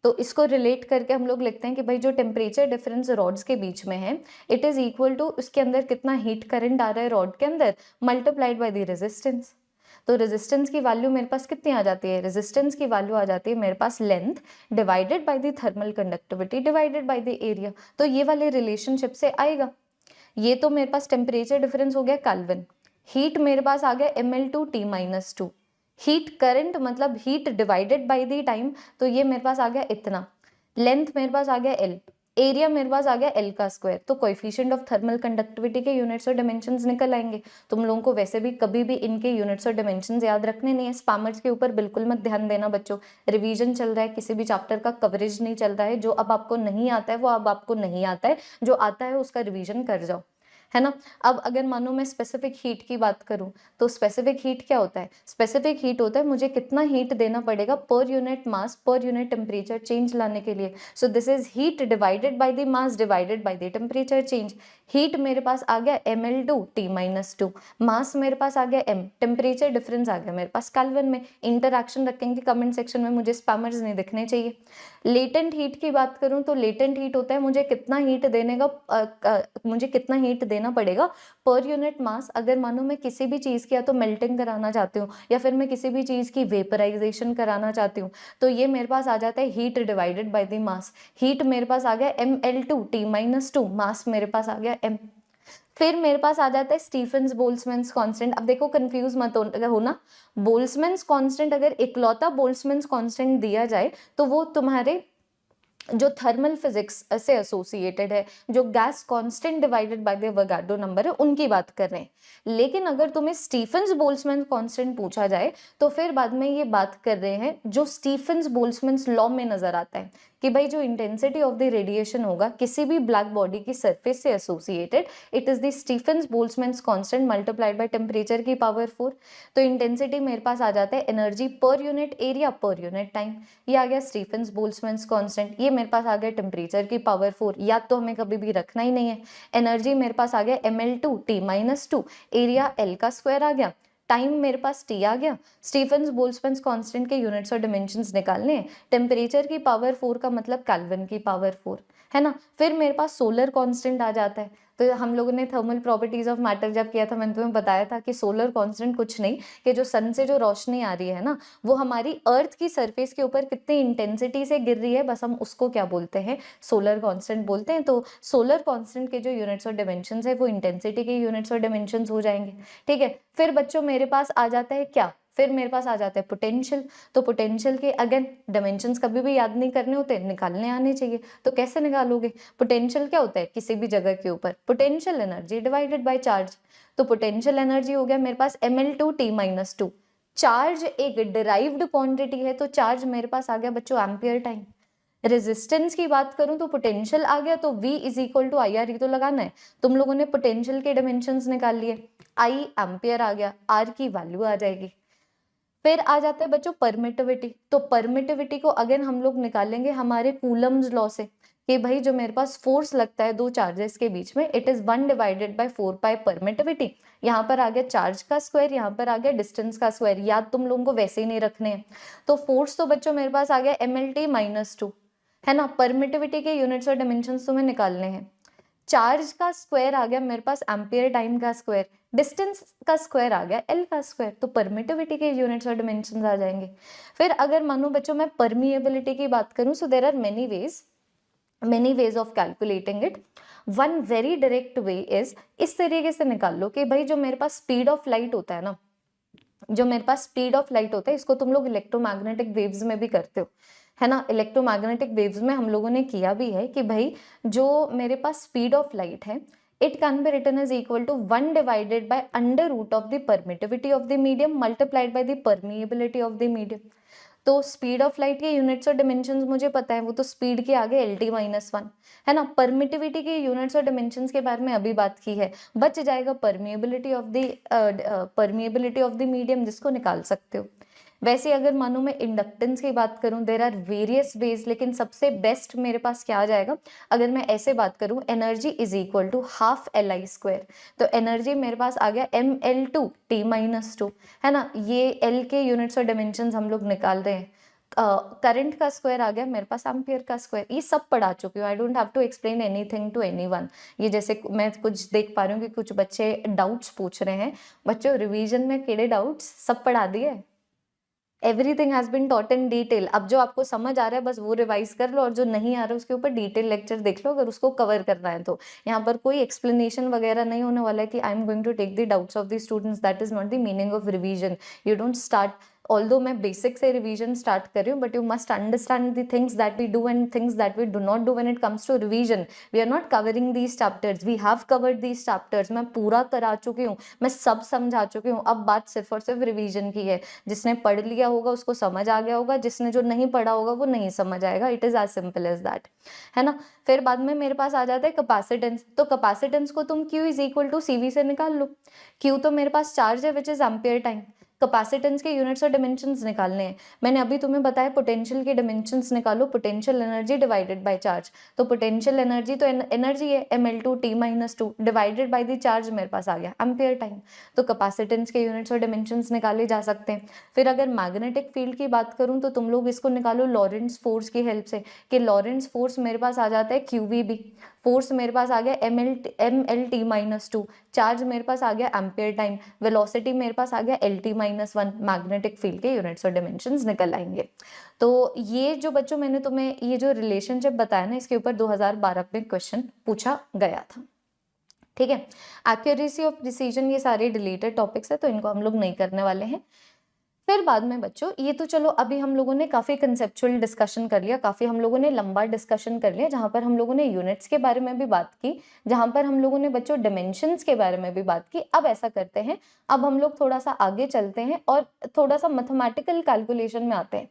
तो इसको रिलेट करके हम लोग लिखते हैं कि भाई जो टेम्परेचर डिफरेंस रॉड्स के बीच में है, इट इज इक्वल टू उसके अंदर कितना हीट करंट आ रहा है रॉड के अंदर मल्टीप्लाइड बाय द रेजिस्टेंस। तो रेजिस्टेंस की वैल्यू मेरे पास कितनी आ जाती है? रेजिस्टेंस की वैल्यू आ जाती है मेरे पास length divided by the thermal conductivity divided by the area. तो ये वाले रिलेशनशिप से आएगा। ये तो मेरे पास टेम्परेचर डिफरेंस हो गया केल्विन। हीट मेरे पास आ गया ml/T-2। हीट करंट मतलब heat divided by the time, तो ये मेरे पास आ गया इतना। लेंथ मेरे पास आ गया L। एरिया मेरे पास आ गया L का स्क्वायर। तो कोएफिशिएंट ऑफ थर्मल कंडक्टिविटी के यूनिट्स और डायमेंशंस निकल आएंगे। तुम लोगों को वैसे भी कभी भी इनके यूनिट्स और डायमेंशंस याद रखने नहीं है। स्पैमर्स के ऊपर बिल्कुल मत ध्यान देना बच्चों। रिवीजन चल रहा है, किसी भी चैप्टर का कवरेज नहीं चल रहा है। जो अब आपको नहीं आता है वो अब आपको नहीं आता है, जो आता है उसका रिवीजन कर जाओ, है ना। अब अगर मानो मैं स्पेसिफिक हीट की बात करूं, तो स्पेसिफिक हीट क्या होता है? स्पेसिफिक हीट होता है मुझे कितना हीट देना पड़ेगा per unit mass per unit temperature change लाने के लिए। So this is heat divided by the mass divided by the temperature change. Heat मेरे पास आ गया ml/T-2, मास मेरे पास आ गया m, टेम्परेचर डिफरेंस आ गया मेरे पास केल्विन में। इंटरैक्शन रखेंगे कमेंट सेक्शन में, मुझे स्पैमर्स नहीं दिखने चाहिए। लेटेंट हीट की बात करूं तो लेटेंट हीट होता है मुझे कितना हीट देने का मुझे कितना हीट देना पड़ेगा पर यूनिट मास। अगर मानो मैं किसी भी चीज की या तो मेल्टिंग कराना चाहती हूँ या फिर मैं किसी भी चीज की वेपराइजेशन कराना चाहती हूँ, तो ये मेरे पास आ जाता है heat divided by the mass. Heat मेरे पास आ गया ml/T-2, मास मेरे पास आ गया m। फिर मेरे पास आ जाता है स्टीफेंस बोल्ट्जमैन कांस्टेंट। अब देखो कंफ्यूज मत होना, बोल्ट्जमैन कांस्टेंट अगर इकलौता बोल्ट्जमैन कांस्टेंट दिया जाए तो वो तुम्हारे जो थर्मल फिजिक्स से एसोसिएटेड है, जो gas constant divided by the Avogadro number है, उनकी बात कर रहे हैं। लेकिन अगर तुम्हें स्टीफेंस बोल्ट्जमैन कांस्टेंट पूछा जाए तो फिर बाद में ये बात कर रहे हैं जो स्टीफेंस बोल्ट्जमैन लॉ में नजर आता है कि भाई जो इंटेंसिटी ऑफ द रेडिएशन होगा किसी भी ब्लैक बॉडी की सरफेस से associated, it is the Stefan's Boltzmann constant multiplied by temperature की पावर 4। तो इंटेंसिटी मेरे पास आ जाता है energy per unit area per unit time. ये आ गया स्टीफेंस बोल्ट्जमैन कांस्टेंट। ये मेरे पास आ गया टेम्परेचर की पावर 4, या तो हमें कभी भी रखना ही नहीं है। एनर्जी मेरे पास आ गया ml/T-2, एरिया L का स्क्वायर आ गया, टाइम मेरे पास T आ गया। स्टीफेंस बोल्ट्जमैन कांस्टेंट के यूनिट्स और डायमेंशंस निकालने हैं। टेम्परेचर की पावर 4 का मतलब केल्विन की पावर 4, है ना। फिर मेरे पास सोलर कांस्टेंट आ जाता है। तो हम लोगों ने थर्मल प्रॉपर्टीज ऑफ मैटर जब किया था, मैंने तुम्हें बताया था कि सोलर कांस्टेंट कुछ नहीं, कि जो सन से जो रोशनी आ रही है ना, वो हमारी अर्थ की सरफेस के ऊपर कितनी इंटेंसिटी से गिर रही है, बस हम उसको क्या बोलते हैं? सोलर कांस्टेंट बोलते हैं। तो सोलर कांस्टेंट के जो यूनिट्स और डायमेंशंस है वो इंटेंसिटी के यूनिट्स और डायमेंशंस हो जाएंगे, ठीक है। फिर बच्चों मेरे पास आ जाता है क्या? फिर मेरे पास आ जाता है पोटेंशियल। तो पोटेंशियल के अगेन डायमेंशंस कभी भी याद नहीं करने होते, निकालने आने चाहिए। तो कैसे निकालोगे? पोटेंशियल क्या होता है? किसी भी जगह के ऊपर potential energy divided by charge. तो पोटेंशियल एनर्जी हो गया मेरे पास ml/T-2। चार्ज एक डिराइव्ड क्वांटिटी है, तो चार्ज मेरे पास आ गया बच्चों एम्पियर टाइम। रेजिस्टेंस की बात करूं तो पोटेंशियल आ गया, तो V is equal to I R, ये तो लगाना है। तुम लोगों ने पोटेंशियल के डायमेंशंस निकाल लिए, I एम्पियर आ गया, R की वैल्यू आ जाएगी। फिर आ जाता है बच्चों परमिटिविटी। तो परमिटिविटी को अगेन हम लोग निकालेंगे हमारे कूलम्स लॉ से, कि भाई जो मेरे पास फोर्स लगता है दो चार्जेस के बीच में, it is 1 divided bye 4 pi permittivity. यहाँ पर आ गया चार्ज का स्क्वायर, यहाँ पर आ गया डिस्टेंस का स्क्वायर, याद तुम लोगों को वैसे ही नहीं रखने हैं। तो फोर्स तो बच्चों मेरे पास आ गया ml/T-2, है ना। परमिटिविटी के यूनिट्स और डायमेंशंस तुम्हें निकालने हैं। चार्ज का स्क्वायर आ गया मेरे पास एम्पियर टाइम का स्क्वायर, डिस्टेंस का स्क्वायर आ गया L का स्क्वायर। तो परमिटिविटी के यूनिट्स और डायमेंशंस आ जाएंगे। फिर अगर मानो बच्चों मैं परमिएबिलिटी की बात करूं, so there are many ways of calculating it. One very direct way is, इस तरीके से निकाल लो कि भाई जो मेरे पास स्पीड ऑफ लाइट होता है ना, जो मेरे पास स्पीड ऑफ लाइट होता है, इसको तुम लोग इलेक्ट्रोमैग्नेटिक वेव्स में भी करते हो, है ना। इलेक्ट्रोमैग्नेटिक वेव्स में हम लोगों ने किया भी है कि भाई जो मेरे पास स्पीड ऑफ लाइट है, it can be written is equal to 1 divided by under root of the permittivity of the medium multiplied by the permeability of the medium. तो स्पीड ऑफ लाइट के यूनिट्स और dimensions मुझे पता है, वो तो speed के आगे LT-1, है ना। परमिटिविटी के यूनिट्स और डायमेंशंस के बारे में अभी बात की है, बच जाएगा परमिएबिलिटी ऑफ द मीडियम, जिसको निकाल सकते हो। वैसे अगर मानो मैं इंडक्टेंस की बात करूं, देयर आर वेरियस वेज, लेकिन सबसे बेस्ट मेरे पास क्या आ जाएगा, अगर मैं ऐसे बात करूं, energy is equal to half Li square, तो एनर्जी मेरे पास आ गया mL2T-2, है ना। ये एल के यूनिट्स और डायमेंशंस हम लोग निकाल रहे हैं। करंट का स्क्वायर आ गया मेरे पास एम्पियर का स्क्वायर। ये सब पढ़ा चुकी हूँ, I don't have to explain anything to anyone. ये जैसे मैं कुछ देख पा रही हूँ कि कुछ बच्चे डाउट्स पूछ रहे हैं। बच्चों रिवीजन में केड़े डाउट्स, सब पढ़ा दिए, everything has been taught in detail. अब जो आपको समझ आ रहा है बस वो रिवाइज कर लो, और जो नहीं आ रहा है उसके ऊपर डिटेल लेक्चर देख लो अगर उसको कवर करना है तो। यहाँ पर कोई एक्सप्लेनेशन वगैरह नहीं होने वाला है कि I am going to take the doubts of the students, that is not the meaning of revision. You don't start, although मैं बेसिक से रिवीजन स्टार्ट कर रही हूँ, but you must understand the things that we do and things that we do not do when it comes to revision. We are not covering these chapters, we have covered these chapters. मैं पूरा करा चुकी हूँ, मैं सब समझा चुकी हूँ। अब बात सिर्फ और सिर्फ रिवीजन की है। जिसने पढ़ लिया होगा उसको समझ आ गया होगा, जिसने जो नहीं पढ़ा होगा वो नहीं समझ आएगा। It is as simple as that, है ना। फिर बाद में मेरे पास आ जाता है कैपेसिटेंस। तो कैपेसिटेंस को तुम Q is equal to CV से निकाल लो। Q तो मेरे पास चार्ज है which is ampere time. Capacitance के यूनिट्स और डिमेंशंस निकालने हैं। मैंने अभी तुम्हें बताया पोटेंशियल के डिमेंशंस निकालो, potential energy divided by charge. तो पोटेंशियल एनर्जी तो एनर्जी है mL2T-2 divided by the charge, मेरे पास आ गया एम्पियर टाइम। तो कैपेसिटेंस के यूनिट्स और डिमेंशंस निकाले जा सकते हैं। फिर अगर मैग्नेटिक फील्ड की बात करूं तो तुम लोग इसको निकालो लॉरेंट्ज फोर्स की हेल्प से, कि लॉरेंट्ज फोर्स मेरे पास आ जाता है QVB। फोर्स मेरे पास आ गया mLT-2, चार्ज मेरे पास आ गया एम्पियर टाइम, वेलोसिटी मेरे पास आ गया LT-1। मैग्नेटिक फील्ड के यूनिट्स और डायमेंशंस निकल आएंगे। तो ये जो बच्चों मैंने तुम्हें ये जो रिलेशनशिप बताया ना, इसके ऊपर 2012 में क्वेश्चन पूछा गया था, ठीक है। एक्यूरेसी ऑफ प्रिसीजन ये सारे डिलीटेड टॉपिक्स है, तो इनको हम लोग नहीं करने वाले हैं। फिर बाद में बच्चों, ये तो चलो अभी हम लोगों ने काफी कंसेप्चुअल डिस्कशन कर लिया, काफी हम लोगों ने लंबा डिस्कशन कर लिया, जहां पर हम लोगों ने यूनिट्स के बारे में भी बात की, जहां पर हम लोगों ने बच्चों डिमेंशंस के बारे में भी बात की। अब ऐसा करते हैं, अब हम लोग थोड़ा सा आगे चलते हैं और थोड़ा सा मैथमेटिकल कैलकुलेशन में आते हैं।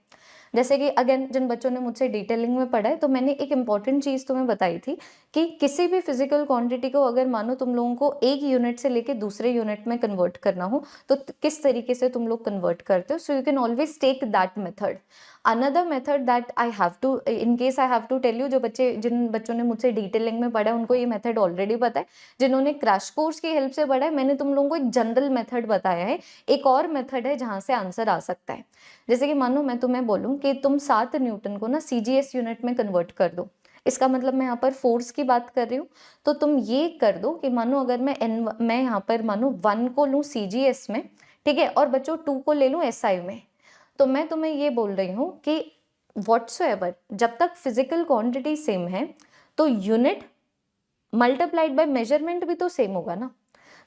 जैसे कि अगेन जिन बच्चों ने मुझसे डिटेलिंग में पढ़ा है, तो मैंने एक इंपॉर्टेंट चीज तुम्हें बताई थी कि किसी भी फिजिकल क्वांटिटी को अगर मानो तुम लोगों को एक यूनिट से लेके दूसरे यूनिट में कन्वर्ट करना हो, तो किस तरीके से तुम लोग कन्वर्ट करते हो। So you can always take that method. Another method that I have to, in case I have to tell you, जिन बच्चों ने मुझसे डिटेलिंग में पढ़ा है उनको ये मेथड ऑलरेडी पता है। जिन्होंने क्रैश कोर्स की हेल्प से पढ़ा है, मैंने तुम लोगों को एक जनरल मेथड बताया है। एक और मेथड है जहां से आंसर आ सकता है। जैसे कि मानो मैं तुम्हें बोलूं कि तुम 7 न्यूटन को ना CGS यूनिट में कन्वर्ट कर दो, इसका मतलब मैं यहाँ पर फोर्स की बात कर रही हूँ। तो तुम ये कर दो कि मानो अगर मैं यहाँ पर मानो 1 को लूँ CGS में, ठीक है, और बच्चों 2 को ले लूँ SI में, तो मैं तुम्हें ये बोल रही हूँ कि व्हाटसोएवर, जब तक फिजिकल क्वांटिटी सेम है तो यूनिट मल्टीप्लाइड बाय मेजरमेंट भी तो सेम होगा ना।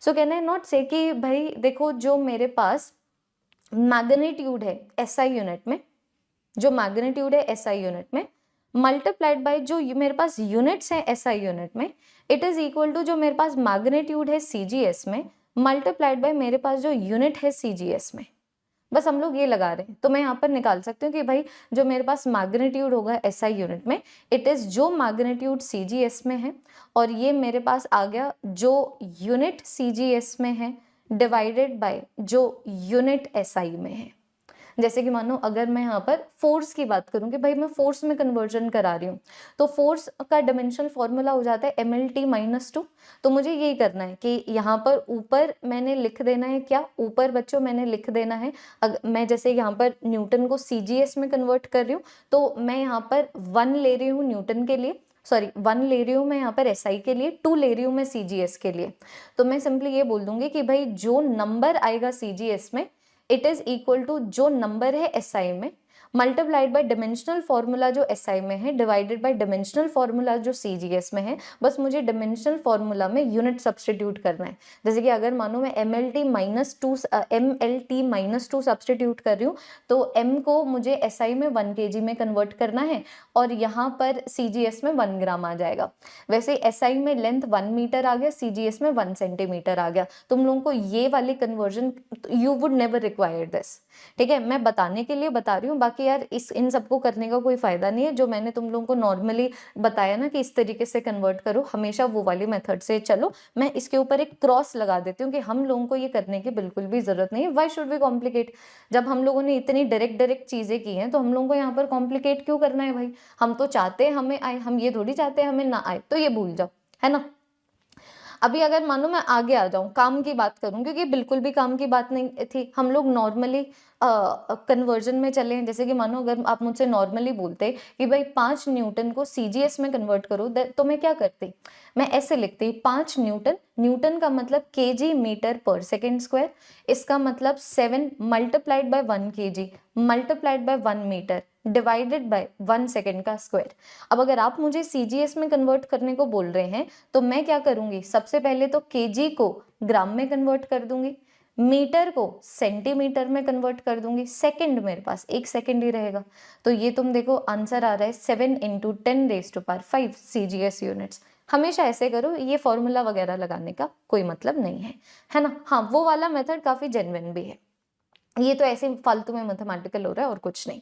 सो कैन आई नॉट से कि भाई देखो, जो मेरे पास मैग्नीट्यूड है SI यूनिट में, जो मैग्नीट्यूड है SI यूनिट में, मल्टीप्लाइड बाय जो मेरे पास यूनिट्स हैं SI यूनिट में, इट इज इक्वल टू जो मेरे पास मैग्नीट्यूड है CGS में मल्टीप्लाइड बाय मेरे पास जो यूनिट है CGS में। बस हम लोग ये लगा रहे हैं, तो मैं यहाँ पर निकाल सकती हूँ कि भाई जो मेरे पास मैग्नीट्यूड होगा SI यूनिट में, इट इज जो मैग्नीट्यूड CGS में है, और ये मेरे पास आ गया जो यूनिट CGS में है डिवाइडेड बाय जो यूनिट SI में है। जैसे कि मानो अगर मैं यहाँ पर फोर्स की बात करूँ कि भाई मैं फोर्स में कन्वर्जन करा रही हूँ, तो फोर्स का डायमेंशनल फॉर्मूला हो जाता है mLT-2। तो मुझे यही करना है कि यहाँ पर ऊपर मैंने लिख देना है, क्या ऊपर बच्चों मैंने लिख देना है, मैं जैसे यहाँ पर न्यूटन को CGS में कन्वर्ट कर रही हूँ, तो मैं यहाँ पर 1 ले रही हूँ न्यूटन के लिए, सॉरी 1 ले रही हूँ मैं यहाँ पर SI के लिए, 2 ले रही हूँ मैं CGS के लिए। तो मैं सिंपली ये बोल दूंगी कि भाई जो नंबर आएगा CGS में, इट इज इक्वल टू जो नंबर है SI में मल्टीप्लाइड बाय डिमेंशनल फॉर्मूला जो SI में है डिवाइडेड बाय डिमेंशनल फॉर्मूला जो CGS में है। बस मुझे डिमेंशनल फॉर्मूला में यूनिट सब्सटीट्यूट करना है। जैसे कि अगर मानो मैं mLT-2 सब्सटीट्यूट कर रही हूँ, तो m को मुझे SI में 1 kg में कन्वर्ट करना है, और यहाँ पर CGS में 1 ग्राम आ जाएगा। वैसे SI में लेंथ 1 मीटर आ गया, CGS में 1 सेंटीमीटर आ गया। तुम लोगों को ये वाली conversion, you would never require this, ठीक है, मैं बताने के लिए बता रही हूँ, बाकी बाकी यार इन सबको करने का कोई फायदा नहीं है, जो मैंने तुम लोगों को नॉर्मली बताया ना कि इस तरीके से कन्वर्ट करो, हमेशा वो वाली मेथड से चलो। मैं इसके ऊपर एक क्रॉस लगा देती हूँ कि हम लोगों को ये करने की बिल्कुल भी जरूरत नहीं है। Why should we complicate? जब हम लोगों ने इतनी डायरेक्ट चीजें की हैं तो हम लोगों को यहाँ पर कॉम्प्लिकेट क्यों करना है भाई? हम तो चाहते हैं हमें आए, हम ये थोड़ी चाहते हैं हमें ना आए, तो ये भूल जाओ, है ना। अभी अगर मानो मैं आगे आ जाऊं, काम की बात करूं, क्योंकि बिल्कुल भी काम की बात नहीं थी, हम लोग नॉर्मली कन्वर्जन में चले हैं। जैसे कि मानो अगर आप मुझसे नॉर्मली बोलते कि भाई 5 न्यूटन को सीजीएस में कन्वर्ट करो, तो मैं क्या करती? मैं ऐसे लिखती 5 न्यूटन, न्यूटन का मतलब केजी मीटर पर सेकेंड स्क्वायर, इसका मतलब 7 multiplied by 1 KG multiplied by 1 metre divided by 1 second का स्क्वायर। अब अगर आप मुझे सीजीएस में कन्वर्ट करने को बोल रहे हैं तो मैं क्या करूंगी? सबसे पहले तो केजी को ग्राम में कन्वर्ट कर दूंगी, मीटर को सेंटीमीटर में कन्वर्ट कर दूंगी, सेकंड मेरे पास 1 सेकंड ही रहेगा। तो ये तुम देखो आंसर आ रहा है 7 × 10⁵ सीजीएस यूनिट्स। हमेशा ऐसे करो, ये फॉर्मूला वगैरह लगाने का कोई मतलब नहीं है ना। हाँ, वो वाला मेथड काफी जेन्युइन भी है, ये तो ऐसे फालतू में मैथमेटिकल हो रहा है और कुछ नहीं।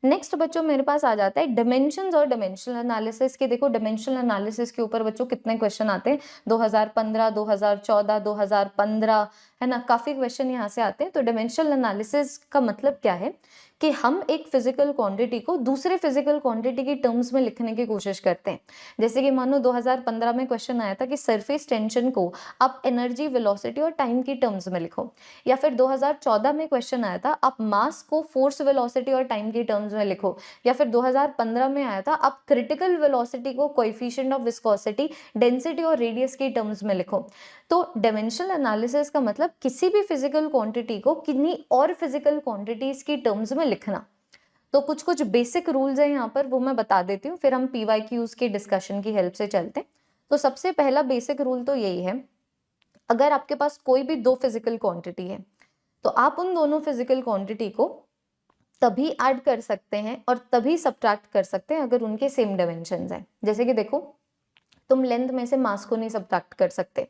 नेक्स्ट बच्चों मेरे पास आ जाता है डिमेंशंस और डिमेंशनल एनालिसिस के। देखो डिमेंशनल एनालिसिस के ऊपर बच्चों कितने क्वेश्चन आते हैं, 2015, 2014, 2015, है ना, काफी क्वेश्चन यहाँ से आते हैं। तो डिमेंशनल एनालिसिस का मतलब क्या है कि हम एक फिजिकल क्वांटिटी को दूसरे फिजिकल क्वांटिटी की टर्म्स में लिखने की कोशिश करते हैं। जैसे कि मानो 2015 में क्वेश्चन आया था कि सरफेस टेंशन को आप एनर्जी, वेलोसिटी और टाइम की टर्म्स में लिखो, या फिर 2014 में क्वेश्चन आया था आप मास को फोर्स, वेलोसिटी और टाइम की टर्म्स में लिखो, या फिर 2015 में आया था आप क्रिटिकल वेलोसिटी को कोएफिशिएंट ऑफ विस्कोसिटी, डेंसिटी और रेडियस की टर्म्स में लिखो। तो डायमेंशनल एनालिसिस का मतलब किसी भी फिजिकल क्वांटिटी को किन्हीं और फिजिकल क्वांटिटीज की टर्म्स में लिखना। तो कुछ कुछ बेसिक रूल्स है यहाँ पर, वो मैं बता देती हूँ, फिर हम पीवाईक्यूज के डिस्कशन की हेल्प से चलते हैं। तो सबसे पहला बेसिक रूल तो यही है, अगर आपके पास कोई भी 2 फिजिकल क्वांटिटी है तो आप उन दोनों फिजिकल क्वांटिटी को तभी ऐड कर सकते हैं और तभी सब्ट्रैक्ट कर सकते हैं अगर उनके सेम डायमेंशंस हैं। जैसे कि देखो, तुम लेंथ में से मास को नहीं सब्ट्रैक्ट कर सकते,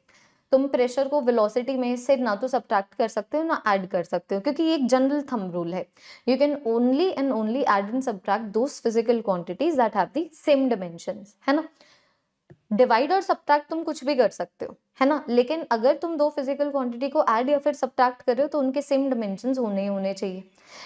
तुम प्रेशर को वेलोसिटी में से ना तो सब्ट्रैक्ट कर सकते हो ना ऐड कर सकते हो, क्योंकि ये एक जनरल थंब रूल है। You can only and only add and subtract those physical quantities that have the same dimensions, है ना। डिवाइड और सब्ट्रैक्ट तुम कुछ भी कर सकते हो, है ना, लेकिन अगर तुम 2 फिजिकल क्वांटिटी को ऐड या फिर सब्ट्रैक्ट कर रहे हो तो उनके सेम डायमेंशंस होने ही होने चाहिए।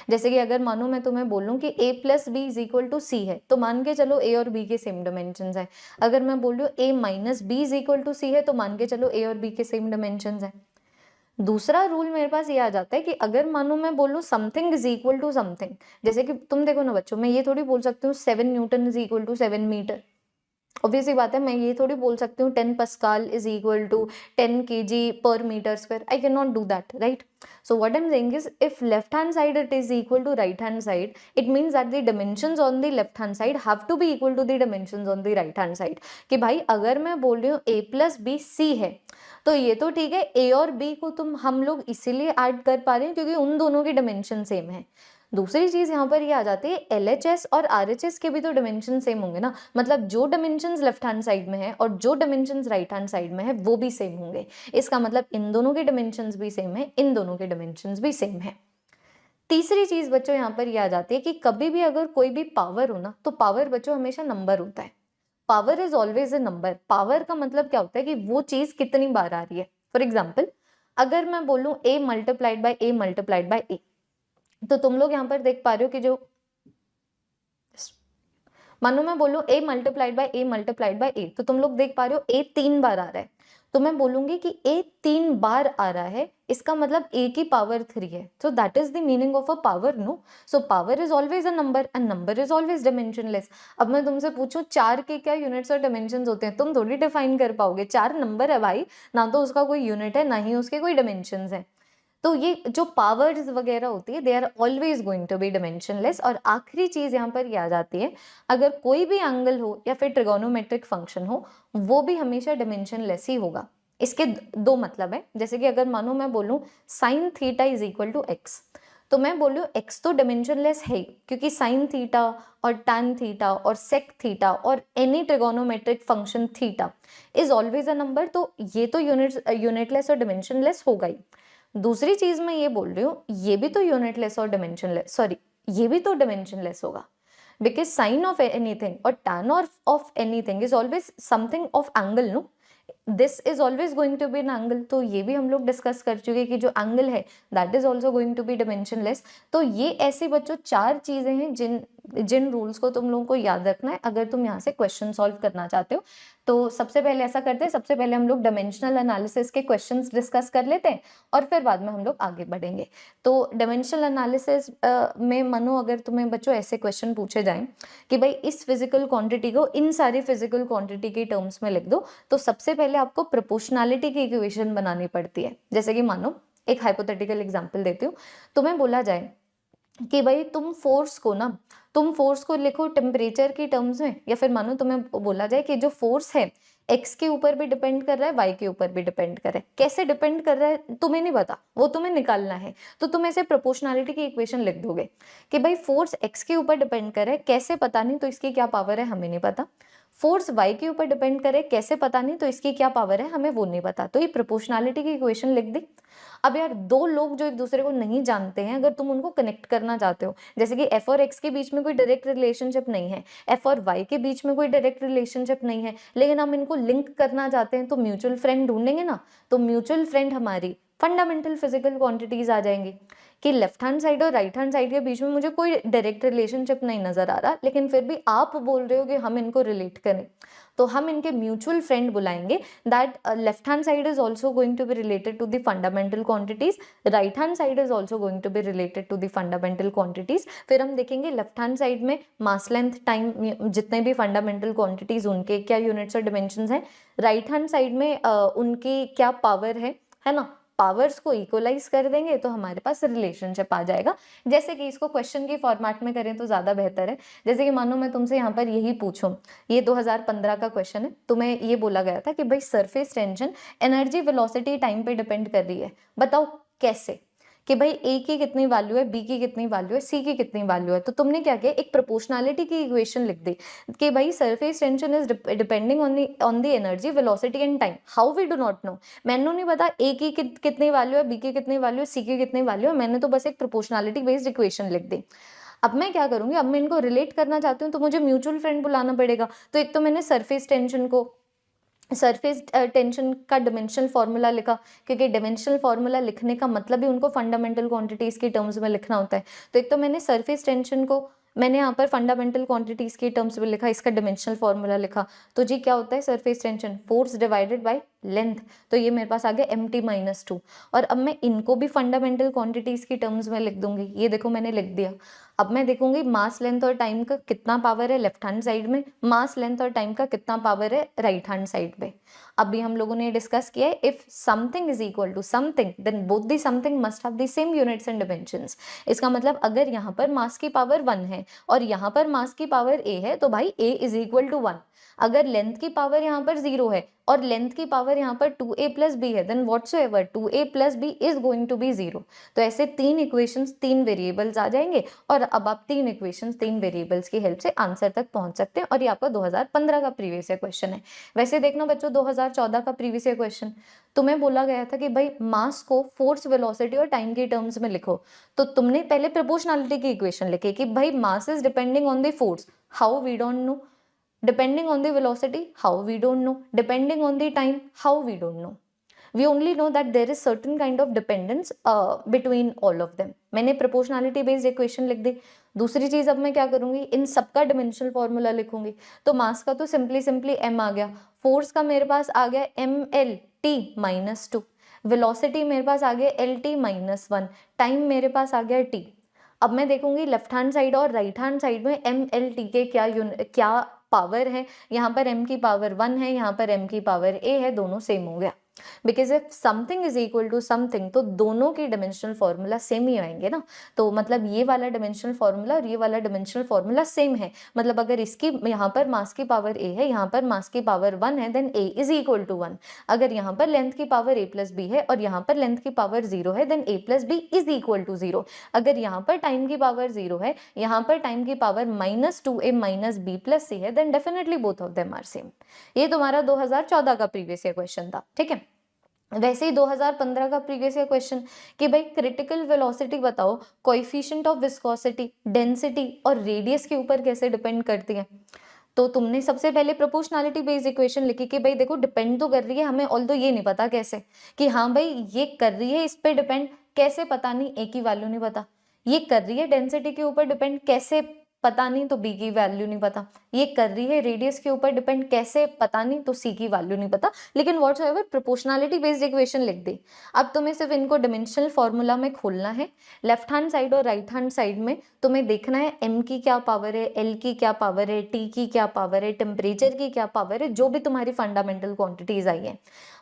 जैसे कि अगर मानो मैं तुम्हें बोलूं कि a + b = c है, तो मान के चलो a और b के सेम डायमेंशंस है। अगर मैं बोल रही हूँ a - b = c है, तो मान के चलो a और b के सेम डायमेंशंस है। दूसरा रूल मेरे पास ये आ जाता है कि अगर मानो मैं बोलूं something is equal to something, जैसे कि तुम देखो ना बच्चों, मैं ये थोड़ी बोल सकती हूँ 7 newton is equal to 7 metre. Obviously बात है, मैं ये थोड़ी बोल सकती हूँ 10 pascal is equal to 10 kg per meter square. I cannot do that, right? So what I'm saying is, if left hand side it is equal to right hand side, it means that the dimensions on the left hand side have to be equal to the dimensions on the right hand side. कि भाई अगर मैं बोल रही हूँ a + b c है, तो ये तो ठीक है, a और b को हम लोग इसीलिए ऐड कर पा रहे हैं क्योंकि उन दोनों की डायमेंशन सेम है। दूसरी चीज यहाँ पर ये आ जाती है, LHS और RHS के भी तो डायमेंशन सेम होंगे ना, मतलब जो डायमेंशंस लेफ्ट हैंड साइड में है और जो डायमेंशंस राइट हैंड साइड में है वो भी सेम होंगे। इसका मतलब इन दोनों के डायमेंशंस भी सेम है, इन दोनों के डायमेंशंस भी सेम है। तीसरी चीज बच्चों यहाँ पर यह आ जाती है कि कभी भी अगर कोई भी पावर हो ना, तो पावर बच्चों हमेशा नंबर होता है। Power is always a number. Power का मतलब क्या होता है कि वो चीज कितनी बार आ रही है। फॉर एग्जाम्पल, अगर मैं बोलूं a × a × a, तो तुम लोग यहाँ पर देख पा रहे हो कि जो मानो मैं बोलूं a × a × a, तो तुम लोग देख पा रहे हो a 3 बार आ रहा है, तो मैं बोलूंगी कि a 3 बार आ रहा है, इसका मतलब a की पावर 3 है। So that is the meaning of a power, no. So power is always a number and number is always dimensionless. अब मैं तुमसे पूछूं 4 के क्या यूनिट्स और डायमेंशंस होते हैं, तुम थोड़ी डिफाइन कर पाओगे। 4 नंबर है भाई, ना तो उसका कोई यूनिट है ना ही उसके कोई डायमेंशंस है। तो ये जो पावर्स वगैरह होती है, they are always going to be dimensionless. और आखिरी चीज यहाँ पर ये आ जाती है, अगर कोई भी एंगल हो या फिर ट्रिगोनोमेट्रिक फंक्शन हो, वो भी हमेशा डायमेंशनलेस ही होगा। इसके 2 मतलब है। जैसे कि अगर मानो मैं बोलूं sin θ = x, तो मैं बोल रही हूँ x तो डायमेंशनलेस है क्योंकि sin θ और tan θ और sec θ और any trigonometric function θ is always a number, तो ये तो यूनिटलेस और डायमेंशनलेस होगा ही। दूसरी चीज मैं ये बोल रही हूँ, ये भी तो यूनिटलेस और डायमेंशनलेस, सॉरी, ये भी तो डायमेंशनलेस होगा, बिकॉज साइन ऑफ एनीथिंग और tan of anything is always something of angle, no, this is always going to be an angle. तो ये भी हम लोग डिस्कस कर चुके कि जो एंगल है that is also going to be dimensionless. तो ये ऐसे बच्चों 4 चीजें हैं जिन रूल्स को तुम लोगों को याद रखना है अगर तुम यहाँ से क्वेश्चन सॉल्व करना चाहते हो। तो सबसे पहले ऐसा करते हैं, सबसे पहले हम लोग डायमेंशनल एनालिसिस के क्वेश्चंस डिस्कस कर लेते हैं और फिर बाद में हम लोग आगे बढ़ेंगे। तो डायमेंशनल एनालिसिस में मानो अगर तुम्हें बच्चों ऐसे क्वेश्चन पूछे जाएं कि भाई इस फिजिकल क्वांटिटी को इन सारी फिजिकल क्वांटिटी के टर्म्स में लिख दो, तो सबसे पहले आपको प्रोपोर्शनैलिटी की इक्वेशन बनानी पड़ती है। जैसे कि मानो एक हाइपोथेटिकल एग्जांपल देती हूँ, तुम्हें बोला जाए कि भाई तुम फोर्स को लिखो टेम्परेचर की टर्म्स में, या फिर मानो तुम्हें बोला जाए कि जो फोर्स है एक्स के ऊपर भी डिपेंड कर रहा है, वाई के ऊपर भी डिपेंड कर रहा है। कैसे डिपेंड कर रहा है तुम्हें नहीं पता, वो तुम्हें निकालना है। तो तुम ऐसे प्रोपोर्शनैलिटी की इक्वेशन लिख दोगे कि भाई फोर्स एक्स के ऊपर डिपेंड कर रहा है, कैसे पता नहीं, तो इसकी क्या पावर है हमें नहीं पता। फोर्स वाई के ऊपर डिपेंड करे, कैसे पता नहीं, तो इसकी क्या पावर है हमें वो नहीं पता। तो ये प्रोपोर्शनैलिटी की इक्वेशन लिख दी। अब यार दो लोग जो एक दूसरे को नहीं जानते हैं, अगर तुम उनको कनेक्ट करना चाहते हो, जैसे कि एफ और एक्स के बीच में कोई डायरेक्ट रिलेशनशिप नहीं है, एफ और वाई के बीच में कोई डायरेक्ट रिलेशनशिप नहीं है, लेकिन हम इनको लिंक करना चाहते हैं, तो म्यूचुअल फ्रेंड ढूंढेंगे ना। तो म्यूचुअल फ्रेंड हमारी फंडामेंटल फिजिकल क्वांटिटीज आ जाएंगी कि लेफ्ट हैंड साइड और राइट हैंड साइड के बीच में मुझे कोई डायरेक्ट रिलेशनशिप नहीं नजर आ रहा, लेकिन फिर भी आप बोल रहे हो कि हम इनको रिलेट करें, तो हम इनके म्यूचुअल फ्रेंड बुलाएंगे। That left hand side is also going to be related to the fundamental quantities, right hand side is also going to be related to the fundamental quantities. फिर हम देखेंगे लेफ्ट हैंड साइड में मास length time जितने भी fundamental quantities उनके क्या units और dimensions हैं, राइट हैंड साइड में उनकी क्या पावर है ना। पावर्स को इक्वलाइज कर देंगे तो हमारे पास रिलेशनशिप आ जाएगा। जैसे कि इसको क्वेश्चन के फॉर्मेट में करें तो ज्यादा बेहतर है। जैसे कि मानो मैं तुमसे यहाँ पर यही पूछूं, ये 2015 का क्वेश्चन है, तुम्हें ये बोला गया था कि भाई surface tension energy velocity time पे डिपेंड कर रही है, बताओ कैसे, कि भाई ए की कितनी वैल्यू है, बी की कितनी वैल्यू है, सी की कितनी वैल्यू है। तो तुमने क्या किया, एक प्रोपोर्शनैलिटी की इक्वेशन लिख दी कि भाई surface tension is depending on the energy velocity and time, how we do not know. मैंने नहीं पता ए की कितनी वैल्यू है, बी की कितनी वैल्यू है, सी की कितनी वैल्यू है, मैंने तो बस एक प्रोपोर्शनैलिटी बेस्ड इक्वेशन लिख दी। अब मैं क्या करूंगी, अब मैं इनको रिलेट करना चाहती हूँ तो मुझे म्यूचुअल फ्रेंड बुलाना पड़ेगा। तो एक तो मैंने सरफेस टेंशन का डिमेंशनल फार्मूला लिखा, क्योंकि डिमेंशनल फार्मूला लिखने का मतलब ही उनको फंडामेंटल क्वांटिटीज के टर्म्स में लिखना होता है। तो एक तो मैंने सरफेस टेंशन को मैंने यहाँ पर फंडामेंटल क्वांटिटीज के टर्म्स में लिखा, इसका डिमेंशनल फार्मूला लिखा। तो जी क्या होता है, surface tension force divided by length, तो ये मेरे पास आ गया mt-2। और अब मैं इनको भी फंडामेंटल क्वांटिटीज की टर्म्स में लिख दूंगी, ये देखो मैंने लिख दिया। अब मैं देखूंगी मास लेंथ और टाइम का कितना पावर है लेफ्ट हैंड साइड में, मास लेंथ और टाइम का कितना पावर है राइट हैंड साइड पे। अभी हम लोगों ने डिस्कस किया है, if something is equal to something then both the something must have the same units and dimensions. इसका मतलब अगर यहाँ पर मास की पावर 1 है और यहाँ पर मास की पावर a है, तो भाई a इज इक्वल टू 1। अगर लेंथ की पावर यहाँ पर 0 है और लेंथ की पावर यहाँ पर 2a प्लस बी है, then whatsoever 2a plus B is going to be 0। तो ऐसे 3 इक्वेशंस 3 वेरिएबल्स आ जाएंगे और अब आप 3 इक्वेशंस 3 वेरिएबल्स की हेल्प से आंसर तक पहुंच सकते हैं। और ये आपका 2015 का प्रीवियस ईयर क्वेश्चन है। वैसे देखना बच्चों, 2014 का प्रीवियस ईयर क्वेश्चन तुम्हें बोला गया था कि भाई मास को फोर्स वेलोसिटी और टाइम के टर्म्स में लिखो, तो तुमने पहले प्रोपोर्शनैलिटी की इक्वेशन लिखी कि भाई mass is depending on the force, how we don't know, depending on the velocity, how we don't know, depending on the time, how we don't know, we only know that there is certain kind of dependence between all of them। मैंने proportionality based equation लिख दी। दूसरी चीज अब मैं क्या करूंगी, इन सबका dimensional formula लिखूंगी। तो मास का तो सिंपली m आ गया, फोर्स का मेरे पास आ गया mlt-2, वेलोसिटी मेरे पास आ गया lt-1, टाइम मेरे पास आ गया t। अब मैं देखूंगी लेफ्ट हैंड साइड और राइट हैंड साइड में mlt के क्या पावर है। यहाँ पर m की पावर 1 है, यहाँ पर m की पावर a है, दोनों सेम हो गया। Because if something is equal to something तो दोनों के डिमेंशनल फॉर्मूला सेम ही आएंगे ना। तो मतलब ये वाला डिमेंशनल फॉर्मूला और ये वाला डिमेंशनल फॉर्मूला सेम है। मतलब अगर इसकी यहाँ पर मास की पावर a है, यहाँ पर मास की पावर 1 है, then a is equal to 1। अगर यहाँ पर लेंथ की पावर a प्लस बी है और यहाँ पर लेंथ की पावर 0 है, then a plus B is equal to 0। अगर यहाँ पर टाइम की पावर 0 है, यहाँ पर टाइम की power -2a minus B plus c है, then definitely both of them are same. ये तुम्हारा 2014 का प्रीवियस ईयर क्वेश्चन था, ठीक है। वैसे ही 2015 का प्रीवियस ईयर क्वेश्चन कि भाई क्रिटिकल वेलोसिटी बताओ, कोएफिशिएंट ऑफ विस्कोसिटी, डेंसिटी और रेडियस के ऊपर कैसे डिपेंड करती है। तो तुमने सबसे पहले प्रोपोर्शनैलिटी बेस्ड इक्वेशन लिखी कि भाई देखो डिपेंड तो कर रही है, हमें ऑल्दो ये नहीं पता कैसे, कि हाँ भाई ये कर रही है इस पे डिपेंड, कैसे पता नहीं, ए की वैल्यू नहीं पता। ये कर रही है डेंसिटी के ऊपर डिपेंड, कैसे पता नहीं, तो बी की वैल्यू नहीं पता। ये कर रही है रेडियस के ऊपर डिपेंड, कैसे पता नहीं, तो सी की वैल्यू नहीं पता। लेकिन व्हाटसएवर प्रोपोर्शनैलिटी बेस्ड इक्वेशन लिख दी। अब तुम्हें सिर्फ इनको डिमेंशनल फॉर्मूला में खोलना है, लेफ्ट हैंड साइड और राइट हैंड साइड में तुम्हें देखना है m की क्या पावर है, l की क्या पावर है, t की क्या पावर है, टेम्परेचर की क्या पावर है, जो भी तुम्हारी फंडामेंटल क्वांटिटीज आई है।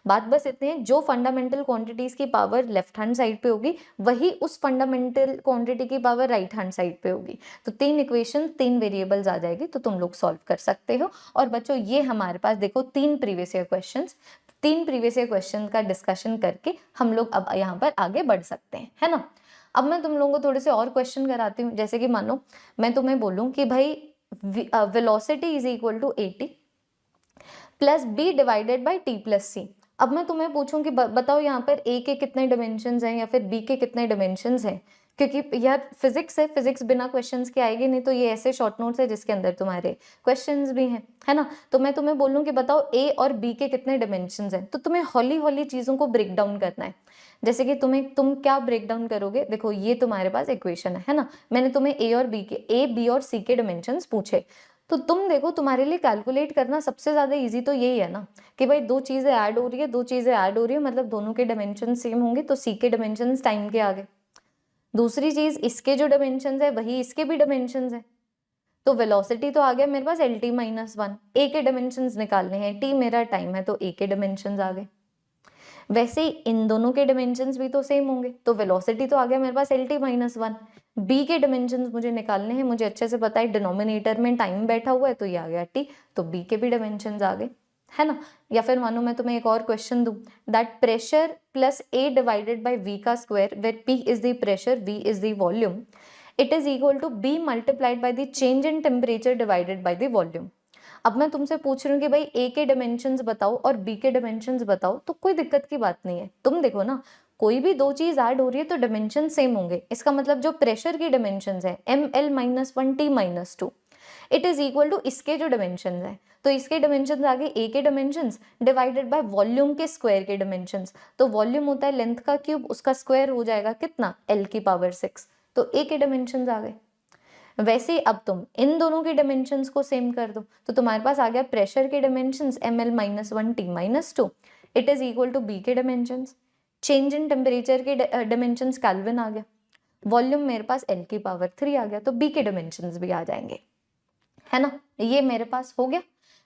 बात बस इतनी है, जो फंडामेंटल क्वांटिटीज की पावर लेफ्ट हैंड साइड पे होगी वही उस फंडामेंटल क्वांटिटी की पावर राइट हैंड साइड पे होगी। तो 3 इक्वेशन 3 वेरिएबल्स आ जाएगी, तो तुम लोग सॉल्व कर सकते हो। और बच्चों ये हमारे पास देखो 3 previous year questions, 3 previous year question का डिस्कशन करके हम लोग अब यहाँ पर आगे बढ़ सकते हैं, है ना। अब मैं तुम लोगों को थोड़े से और क्वेश्चन कराती हूँ। जैसे कि मानो मैं तुम्हें बोलूँ कि भाई velocity is equal to 80 plus B divided by T plus C. अब मैं तुम्हें पूछूं कि बताओ यहाँ पर ए के कितने डिमेंशंस हैं या फिर बी के कितने डिमेंशंस हैं, क्योंकि यार फिजिक्स है, फिजिक्स बिना क्वेश्चंस के आएगी नहीं। तो ये ऐसे शॉर्ट नोट्स है जिसके अंदर तुम्हारे क्वेश्चंस भी हैं, है ना। तो मैं तुम्हें बोलूँ कि बताओ ए और बी के कितने डिमेंशंस हैं, तो तुम्हें हौली हौली चीज़ों को ब्रेक डाउन करना है। जैसे कि तुम क्या ब्रेक डाउन करोगे, देखो ये तुम्हारे पास इक्वेशन है ना। मैंने तुम्हें ए बी और सी के डिमेंशंस पूछे, तो तुम देखो तुम्हारे लिए कैलकुलेट करना सबसे ज्यादा इजी तो यही है ना, कि भाई दो चीजें ऐड हो रही है, दो चीजें ऐड हो रही है, मतलब दोनों के डायमेंशन सेम होंगे, तो सी के डायमेंशन टाइम के आगे। दूसरी चीज, इसके जो डायमेंशन है वही इसके भी डायमेंशन है, तो वेलोसिटी तो आ गया मेरे पास एल टी माइनस वन। ए के डायमेंशन निकालने हैं, टी मेरा टाइम है, तो ए के डायमेंशन आ गए। वैसे ही इन दोनों के डायमेंशंस भी तो सेम होंगे, तो वेलोसिटी तो आ गया मेरे पास L T minus one. B के डायमेंशंस मुझे निकालने हैं, मुझे अच्छे से पता है डिनोमिनेटर में टाइम बैठा हुआ है, तो ये आ गया टी, तो बी के भी डायमेंशंस आ गए, है ना। या फिर मानो मैं तुम्हें एक और क्वेश्चन दूं, that pressure plus A divided by V का square, where P is the pressure, V is the volume, it is equal to B multiplied by the change in temperature divided by the volume. अब मैं तुमसे पूछ रही हूँ कि भाई ए के डायमेंशंस बताओ और बी के डायमेंशंस बताओ, तो कोई दिक्कत की बात नहीं है। तुम देखो ना, कोई भी दो चीज ऐड हो रही है तो डायमेंशन सेम होंगे। इसका मतलब जो प्रेशर की डायमेंशंस है M L minus one T minus two, it is equal to इसके जो डायमेंशंस है, तो इसके डायमेंशंस आगे ए के डायमेंशंस डिवाइडेड बाय वॉल्यूम के स्क्वायर के डायमेंशंस। तो वॉल्यूम होता है लेंथ का क्यूब, उसका स्क्वायर हो जाएगा कितना, एल की पावर 6, तो ए के डायमेंशंस आ गए। वैसे ही अब तुम इन दोनों के डायमेंशंस को सेम कर दो, तो तुम्हारे पास आ गया प्रेशर के dimensions M L minus one T minus two, it is equal to B के डायमेंशंस। चेंज इन टेम्परेचर के डायमेंशंस केल्विन आ गया, वॉल्यूम मेरे पास एल की पावर 3 आ गया, तो बी के डायमेंशंस भी आ जाएंगे, है ना। ये मेरे पास हो गया।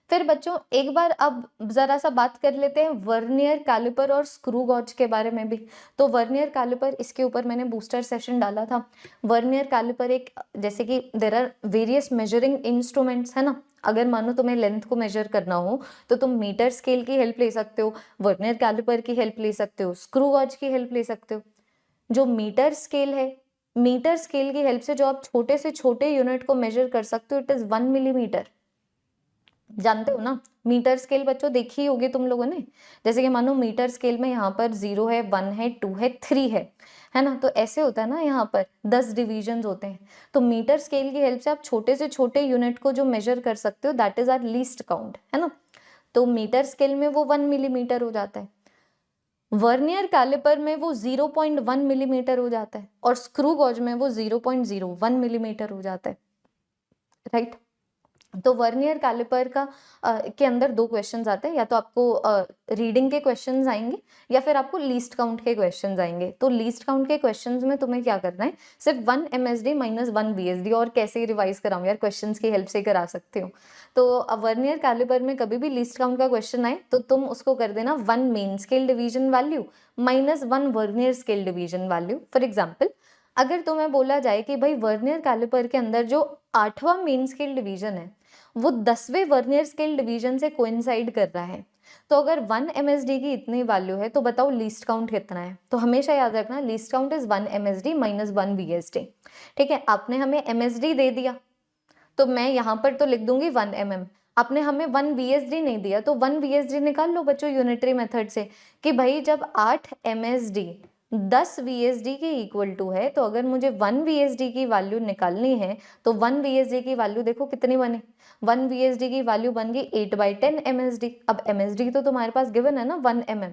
फिर बच्चों एक बार अब जरा सा बात कर लेते हैं वर्नियर कैलिपर और स्क्रू गॉज के बारे में भी। तो वर्नियर कैलिपर, इसके ऊपर मैंने बूस्टर सेशन डाला था। वर्नियर कैलिपर एक, जैसे कि there are various measuring instruments, है ना। अगर मानो तुम्हें लेंथ को मेजर करना हो तो तुम मीटर स्केल की हेल्प ले सकते हो, वर्नियर कैलिपर की हेल्प ले सकते हो, स्क्रू गॉज की हेल्प ले सकते हो। जो मीटर स्केल है, मीटर स्केल की हेल्प से जो आप छोटे से छोटे यूनिट को मेजर कर सकते हो, इट इज 1 मिलीमीटर। जानते हो ना, मीटर स्केल बच्चों देखी होगी तुम लोगों ने। जैसे कि मानो मीटर स्केल में यहाँ पर 0 है, 1 है, 2 है, 3 है ना। तो ऐसे होता है ना, यहाँ पर 10 डिविजन होते हैं। तो मीटर स्केल की हेल्प से आप छोटे से छोटे यूनिट को जो मेजर कर सकते हो, that is our least count, है ना। तो मीटर स्केल में वो 1 मिलीमीटर हो जाता है, वर्नियर कैलिपर में वो 0.1 मिलीमीटर हो जाता है, और स्क्रू गॉज में वो 0.01 मिलीमीटर हो जाता है, राइट। तो वर्नियर कैलिपर का के अंदर दो क्वेश्चंस आते हैं, या तो आपको रीडिंग के क्वेश्चंस आएंगे या फिर आपको लीस्ट काउंट के क्वेश्चंस आएंगे। तो लीस्ट काउंट के क्वेश्चंस में तुम्हें क्या करना है, सिर्फ 1 MSD माइनस 1 VSD, और कैसे रिवाइज कराऊं यार, क्वेश्चंस की हेल्प से करा सकते हो। तो वर्नियर कैलिपर में कभी भी लीस्ट काउंट का क्वेश्चन आए तो तुम उसको कर देना 1 main scale division value minus 1 vernier scale division value. For example, अगर तुम्हें बोला जाए कि भाई वर्नियर कैलिपर के अंदर जो 8वां मेन स्केल डिवीजन है वो 10वें वर्नियर स्केल डिवीजन से कोइंसाइड कर रहा है, तो अगर 1 MSD की इतनी वैल्यू है तो बताओ लीस्ट काउंट कितना है। तो हमेशा याद रखना, least count is 1 MSD minus 1 VSD। ठीक है, आपने हमें MSD दे दिया तो मैं यहाँ पर तो लिख दूंगी 1 mm। आपने हमें 1 VSD नहीं दिया, तो 1 VSD निकाल लो बच्चों यूनिटरी मेथड से कि भाई जब 8 MSD 10 VSD के इक्वल टू है, तो अगर मुझे 1 VSD की वैल्यू निकालनी है तो 1 VSD की वैल्यू देखो कितनी बनी, 1 VSD की वैल्यू बन गई 8/10 MSD। अब MSD तो तुम्हारे पास गिवन है ना 1 mm,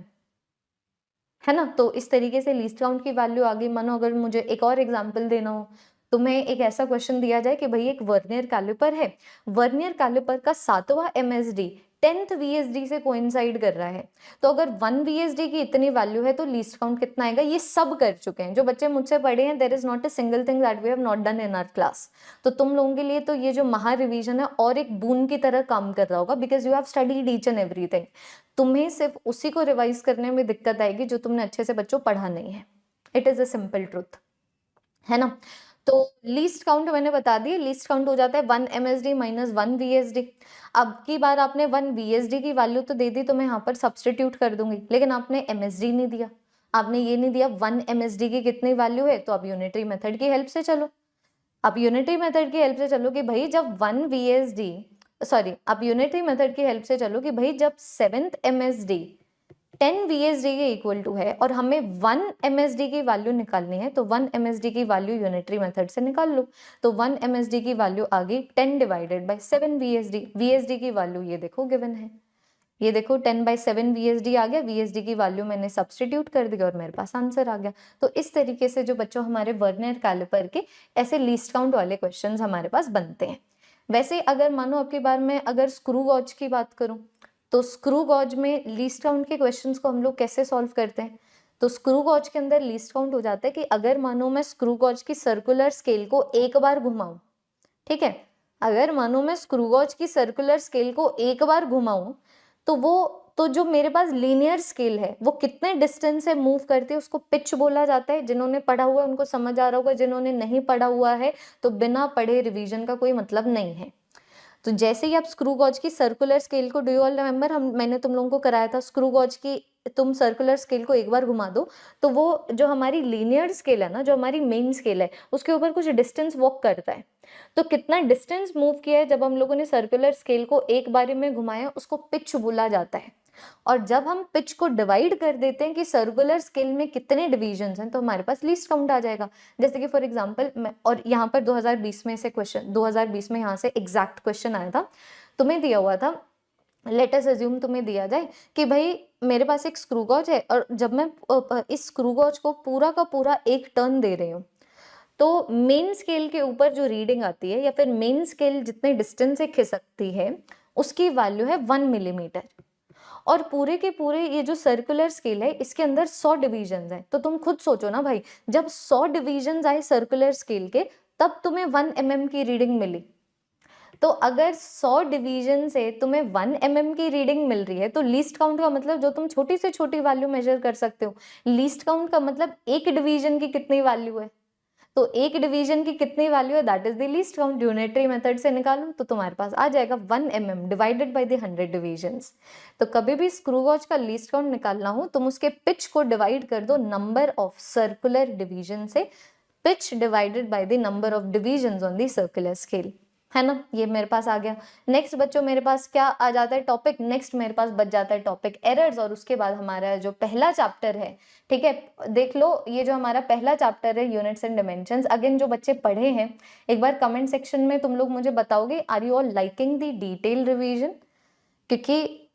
है ना। तो इस तरीके से लीस्ट काउंट की वैल्यू आ गई। मानो अगर मुझे एक और एग्जांपल देना हो, तुम्हें एक ऐसा क्वेश्चन दिया जाए कि भाई एक वर्नियर कैलिपर है, वर्नियर कैलिपर का 7वां MSD 10th VSD से कोइंसाइड कर रहा है, तो अगर 1 VSD की इतनी वैल्यू है तो लीस्ट काउंट कितना आएगा, ये सब कर चुके हैं जो बच्चे मुझसे पढ़े हैं। There is not a single thing that we have not done in our class. तो तुम लोगों के लिए तो ये जो महा रिवीजन है और एक बूंद की तरह काम कर रहा होगा, because you have studied each and everything. तुम्हें सिर्फ उसी को रिवाइज करने में दिक्कत आएगी जो तुमने अच्छे से बच्चों पढ़ा नहीं है। It is a simple truth, है ना। तो लीस्ट काउंट मैंने बता दी, लीस्ट काउंट हो जाता है 1 MSD माइनस 1 VSD। अब की बार आपने 1 VSD की वैल्यू तो दे दी, तो मैं यहाँ पर सब्सटीट्यूट कर दूंगी, लेकिन आपने MSD नहीं दिया, आपने ये नहीं दिया 1 MSD की कितनी वैल्यू है। तो आप यूनिटरी मेथड की हेल्प से चलो, आप यूनिटरी मेथड की हेल्प से चलो कि भाई जब 1 VSD, सॉरी आप यूनिटरी मेथड की हेल्प से चलो कि भाई जब 7th MSD 10 VSD के इक्वल टू है और हमें 1 MSD की वैल्यू निकालनी है, तो 1 MSD की वैल्यू यूनिटरी मेथड से निकाल लो। तो 1 MSD की वैल्यू आ गई 10 डिवाइडेड बाय 7 VSD। VSD की वैल्यू ये देखो गिवन है, ये देखो 10/7 VSD आ गया, VSD की वैल्यू मैंने सब्सटीट्यूट कर दी और मेरे पास आंसर आ गया। तो इस तरीके से जो बच्चों हमारे वर्नियर कैलिपर के ऐसे लीस्ट काउंट वाले क्वेश्चंस हमारे पास बनते हैं। वैसे अगर मानो आपकी बार मैं अगर स्क्रू गॉज की बात करूं, तो स्क्रू गॉज में लीस्ट काउंट के क्वेश्चंस को हम लोग कैसे सॉल्व करते हैं। तो स्क्रू गॉज के अंदर लीस्ट काउंट हो जाता है कि अगर मानो मैं स्क्रू गॉज की सर्कुलर स्केल को एक बार घुमाऊं, ठीक है, अगर मानो मैं स्क्रू गॉज की सर्कुलर स्केल को एक बार घुमाऊं, तो वो तो जो मेरे पास लीनियर स्केल है वो कितने डिस्टेंस से मूव करती है उसको पिच बोला जाता है। जिन्होंने पढ़ा हुआ है उनको समझ आ रहा होगा, जिन्होंने नहीं पढ़ा हुआ है तो बिना पढ़े रिवीजन का कोई मतलब नहीं है। तो जैसे ही आप स्क्रू गॉज की सर्कुलर स्केल को, डू यू ऑल रिमेंबर, मैंने तुम लोगों को कराया था स्क्रू गॉज की तुम सर्कुलर स्केल को एक बार घुमा दो तो वो जो हमारी लीनियर स्केल है ना, जो हमारी मेन स्केल है, उसके ऊपर कुछ डिस्टेंस वॉक करता है। तो कितना डिस्टेंस मूव किया है जब हम लोगों ने सर्कुलर स्केल को एक बारी में घुमाया, उसको पिच बोला जाता है। और जब हम पिच को डिवाइड कर देते हैं कि सर्कुलर स्केल में कितने डिवीजन्स हैं, तो हमारे पास लीस्ट काउंट आ जाएगा। जैसे कि फॉर एग्जांपल मैं, और यहाँ पर 2020 में से क्वेश्चन, 2020 में यहाँ से एग्जैक्ट क्वेश्चन आया था, तुम्हें दिया हुआ था, लेट अस अज्यूम तुम्हें दिया जाए कि भाई मेरे पास एक स्क्रू गॉज है और जब मैं इस स्क्रू गॉज को पूरा का पूरा एक टर्न दे रही हूँ, तो मेन स्केल के ऊपर जो रीडिंग आती है या फिर मेन स्केल जितने डिस्टेंस से खिसकती है उसकी वैल्यू है 1 मिलीमीटर। और पूरे के पूरे ये जो सर्कुलर स्केल है इसके अंदर 100 डिवीजन हैं। तो तुम खुद सोचो ना भाई, जब 100 डिवीजन आए सर्कुलर स्केल के तब तुम्हें 1 mm की रीडिंग मिली। तो अगर 100 डिवीजन से तुम्हें 1 mm की रीडिंग मिल रही है, तो लीस्ट काउंट का मतलब जो तुम छोटी से छोटी वैल्यू मेजर कर सकते हो, लीस्ट काउंट का मतलब एक डिवीजन की कितनी वैल्यू है। तो एक डिवीजन की कितनी वैल्यू है, that is the least count. Unitary method से निकालो तो तुम्हारे पास आ जाएगा 1 mm divided by the 100 divisions. तो कभी भी स्क्रू गॉज का लीस्ट काउंट निकालना हो, तुम उसके पिच को डिवाइड कर दो नंबर ऑफ सर्कुलर डिवीजन से, pitch divided by the number of divisions on the circular scale, है ना। ये मेरे पास आ गया। नेक्स्ट बच्चों मेरे पास क्या आ जाता है टॉपिक, नेक्स्ट मेरे पास बच जाता है टॉपिक एरर्स, और उसके बाद हमारा जो पहला चैप्टर है, ठीक है, देख लो ये जो हमारा पहला चैप्टर है यूनिट्स एंड डायमेंशंस। अगेन जो बच्चे पढ़े हैं एक बार कमेंट सेक्शन में तुम लोग मुझे बताओगे, are you all liking the detail revision, क्योंकि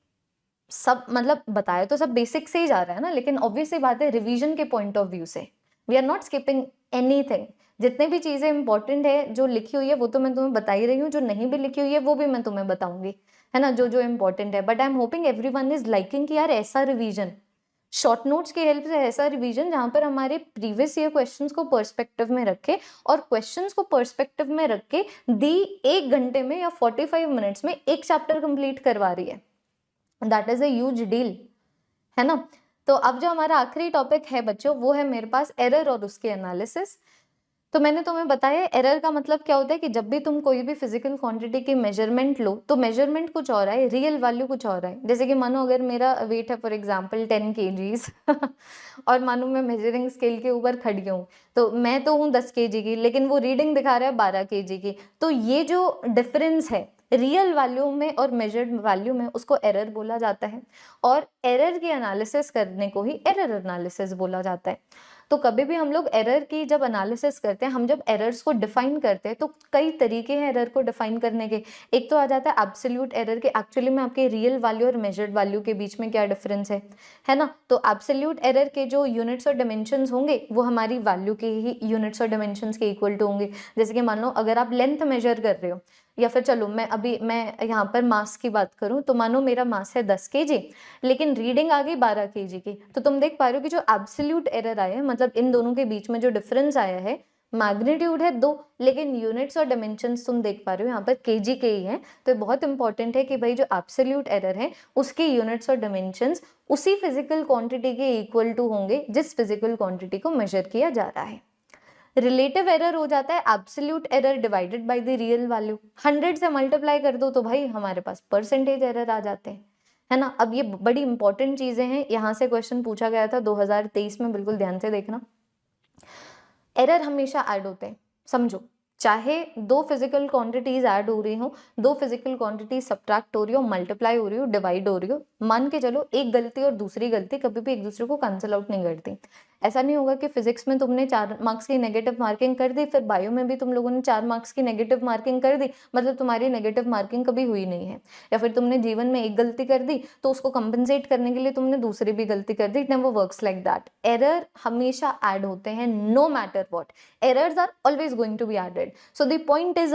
सब मतलब बताया तो सब बेसिक से ही जा रहा है ना, लेकिन ऑब्वियसली बात है रिवीजन के पॉइंट ऑफ व्यू से we are not skipping anything. जितने भी चीजें इंपॉर्टेंट है जो लिखी हुई है वो तो मैं तुम्हें बता ही रही हूँ, जो नहीं भी लिखी हुई है वो भी मैं तुम्हें बताऊंगी, है ना, जो जो इंपॉर्टेंट है। But I am hoping everyone is liking कि यार ऐसा रिवीजन, शॉर्ट नोट्स की हेल्प से ऐसा रिवीजन जहां पर हमारे प्रीवियस ईयर क्वेश्चंस को पर्सपेक्टिव में रखे, और क्वेश्चंस को पर्सपेक्टिव में रख के दी 1 घंटे में या 45 मिनट्स में एक चैप्टर कंप्लीट करवा रही है। That is a huge deal, है ना। तो अब जो हमारा आखिरी टॉपिक है बच्चों वो है मेरे पास एरर और उसके एनालिसिस। तो मैंने तुम्हें बताया एरर का मतलब क्या होता है कि जब भी तुम कोई भी फिजिकल क्वांटिटी की मेजरमेंट लो तो मेजरमेंट कुछ और है, रियल वैल्यू कुछ और है। जैसे कि मानो अगर मेरा वेट है फॉर एग्जांपल 10 kgs और मानो मैं मेजरिंग स्केल के ऊपर खड़ी हूँ, तो मैं तो हूँ 10 kg की, लेकिन वो रीडिंग दिखा रहा है 12 kg की। तो ये जो डिफरेंस है रियल वैल्यू में और मेजर्ड वैल्यू में उसको एरर बोला जाता है, और एरर की एनालिसिस करने को ही एरर एनालिसिस बोला जाता है। तो कभी भी हम लोग एरर की जब एनालिसिस करते हैं, हम जब एरर्स को डिफाइन करते हैं, तो कई तरीके हैं एरर को डिफाइन करने के। एक तो आ जाता है एब्सोल्यूट एरर के, एक्चुअली में आपके रियल वैल्यू और मेजर्ड वैल्यू के बीच में क्या डिफरेंस है ना। तो एब्सोल्यूट एरर के जो यूनिट्स और डिमेंशंस होंगे वो हमारी वैल्यू के ही यूनिट्स और डिमेंशंस के इक्वल टू होंगे। जैसे कि मान लो अगर आप लेंथ मेजर कर रहे हो, या फिर चलो मैं यहाँ पर मास की बात करूँ, तो मानो मेरा मास है 10 kg, लेकिन रीडिंग आ गई 12 kg की, तो तुम देख पा रहे हो कि जो एब्सोल्यूट एरर आया है, मतलब इन दोनों के बीच में जो डिफरेंस आया है, मैग्नीट्यूड है 2, लेकिन यूनिट्स और डायमेंशंस तुम देख पा रहे हो यहाँ पर केजी के ही है। तो ये बहुत इंपॉर्टेंट है कि भाई जो एब्सोल्यूट एरर है उसके यूनिट्स और डायमेंशंस उसी फिजिकल क्वांटिटी के इक्वल टू होंगे जिस फिजिकल क्वांटिटी को मेजर किया जा रहा है। रिलेटिव एरर हो जाता है absolute error divided by the real value. 100 से मल्टीप्लाई कर दो तो भाई हमारे पास परसेंटेज एरर आ जाते हैं, है ना। अब ये बड़ी इंपॉर्टेंट चीजें हैं, यहाँ से क्वेश्चन पूछा गया था 2023 में, बिल्कुल ध्यान से देखना। एरर हमेशा ऐड होते हैं, समझो, चाहे दो फिजिकल क्वांटिटीज ऐड हो रही हो, दो फिजिकल क्वांटिटीज सब्ट्रैक्ट हो रही हो, मल्टीप्लाई हो रही हो, डिवाइड हो रही हो, मान के चलो एक गलती और दूसरी गलती कभी भी एक दूसरे को कैंसिल आउट नहीं करती। ऐसा नहीं होगा कि फिजिक्स में तुमने 4 मार्क्स की नेगेटिव मार्किंग कर दी, फिर बायो में भी तुम लोगों ने 4 मार्क्स की नेगेटिव मार्किंग कर दी, मतलब तुम्हारी नेगेटिव मार्किंग कभी हुई नहीं है। या फिर तुमने जीवन में एक गलती कर दी तो उसको कंपनसेट करने के लिए तुमने दूसरी भी गलती कर दी। It never works like that. Error हमेशा ऐड होते हैं, no matter what, errors are always going to be added. So the point is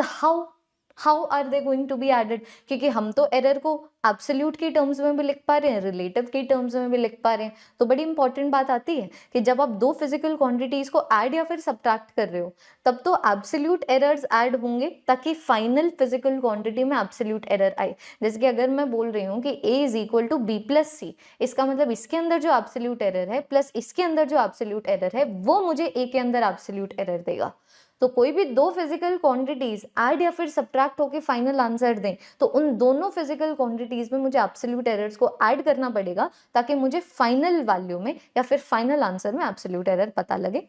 how are they going to be added, क्योंकि हम तो एरर को एब्सोल्यूट की टर्म्स में भी लिख पा रहे हैं, रिलेटिव की टर्म्स में भी लिख पा रहे हैं। तो बड़ी इंपॉर्टेंट बात आती है कि जब आप दो फिजिकल क्वांटिटीज को ऐड या फिर सब्ट्रैक्ट कर रहे हो, तब तो एब्सोल्यूट एरर्स ऐड होंगे ताकि फाइनल फिजिकल क्वांटिटी में एब्सोल्यूट एरर आए। जैसे कि अगर मैं बोल रही हूँ कि a is equal to B plus C, इसका मतलब इसके अंदर जो एब्सोल्यूट एरर है प्लस इसके अंदर जो एब्सोल्यूट एरर है वो मुझे a के अंदर एब्सोल्यूट एरर देगा। तो कोई भी दो फिजिकल क्वांटिटीज ऐड या फिर सब्ट्रैक्ट होकर फाइनल आंसर दें, तो उन दोनों फिजिकल क्वांटिटीज में मुझे एब्सोल्यूट एरर्स को ऐड करना पड़ेगा ताकि मुझे फाइनल वैल्यू में या फिर फाइनल आंसर में एब्सोल्यूट एरर पता लगे।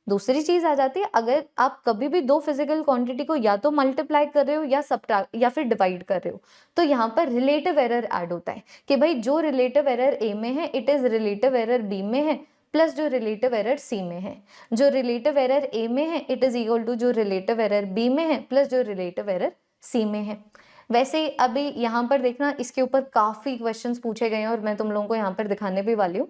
दूसरी चीज आ जाती है, अगर आप कभी भी दो फिजिकल क्वांटिटी को या तो मल्टीप्लाई कर रहे हो या सब्ट्रैक्ट या फिर डिवाइड कर रहे हो, तो यहाँ पर रिलेटिव एरर ऐड होता है कि भाई जो रिलेटिव एरर ए में है it is relative error B में है प्लस जो रिलेटिव एरर सी में है। जो रिलेटिव एरर ए में है इट इज इक्वल टू जो रिलेटिव एरर बी में है प्लस जो रिलेटिव एरर सी में है। वैसे अभी यहाँ पर देखना, इसके ऊपर काफी क्वेश्चंस पूछे गए हैं और मैं तुम लोगों को यहाँ पर दिखाने भी वाली हूँ।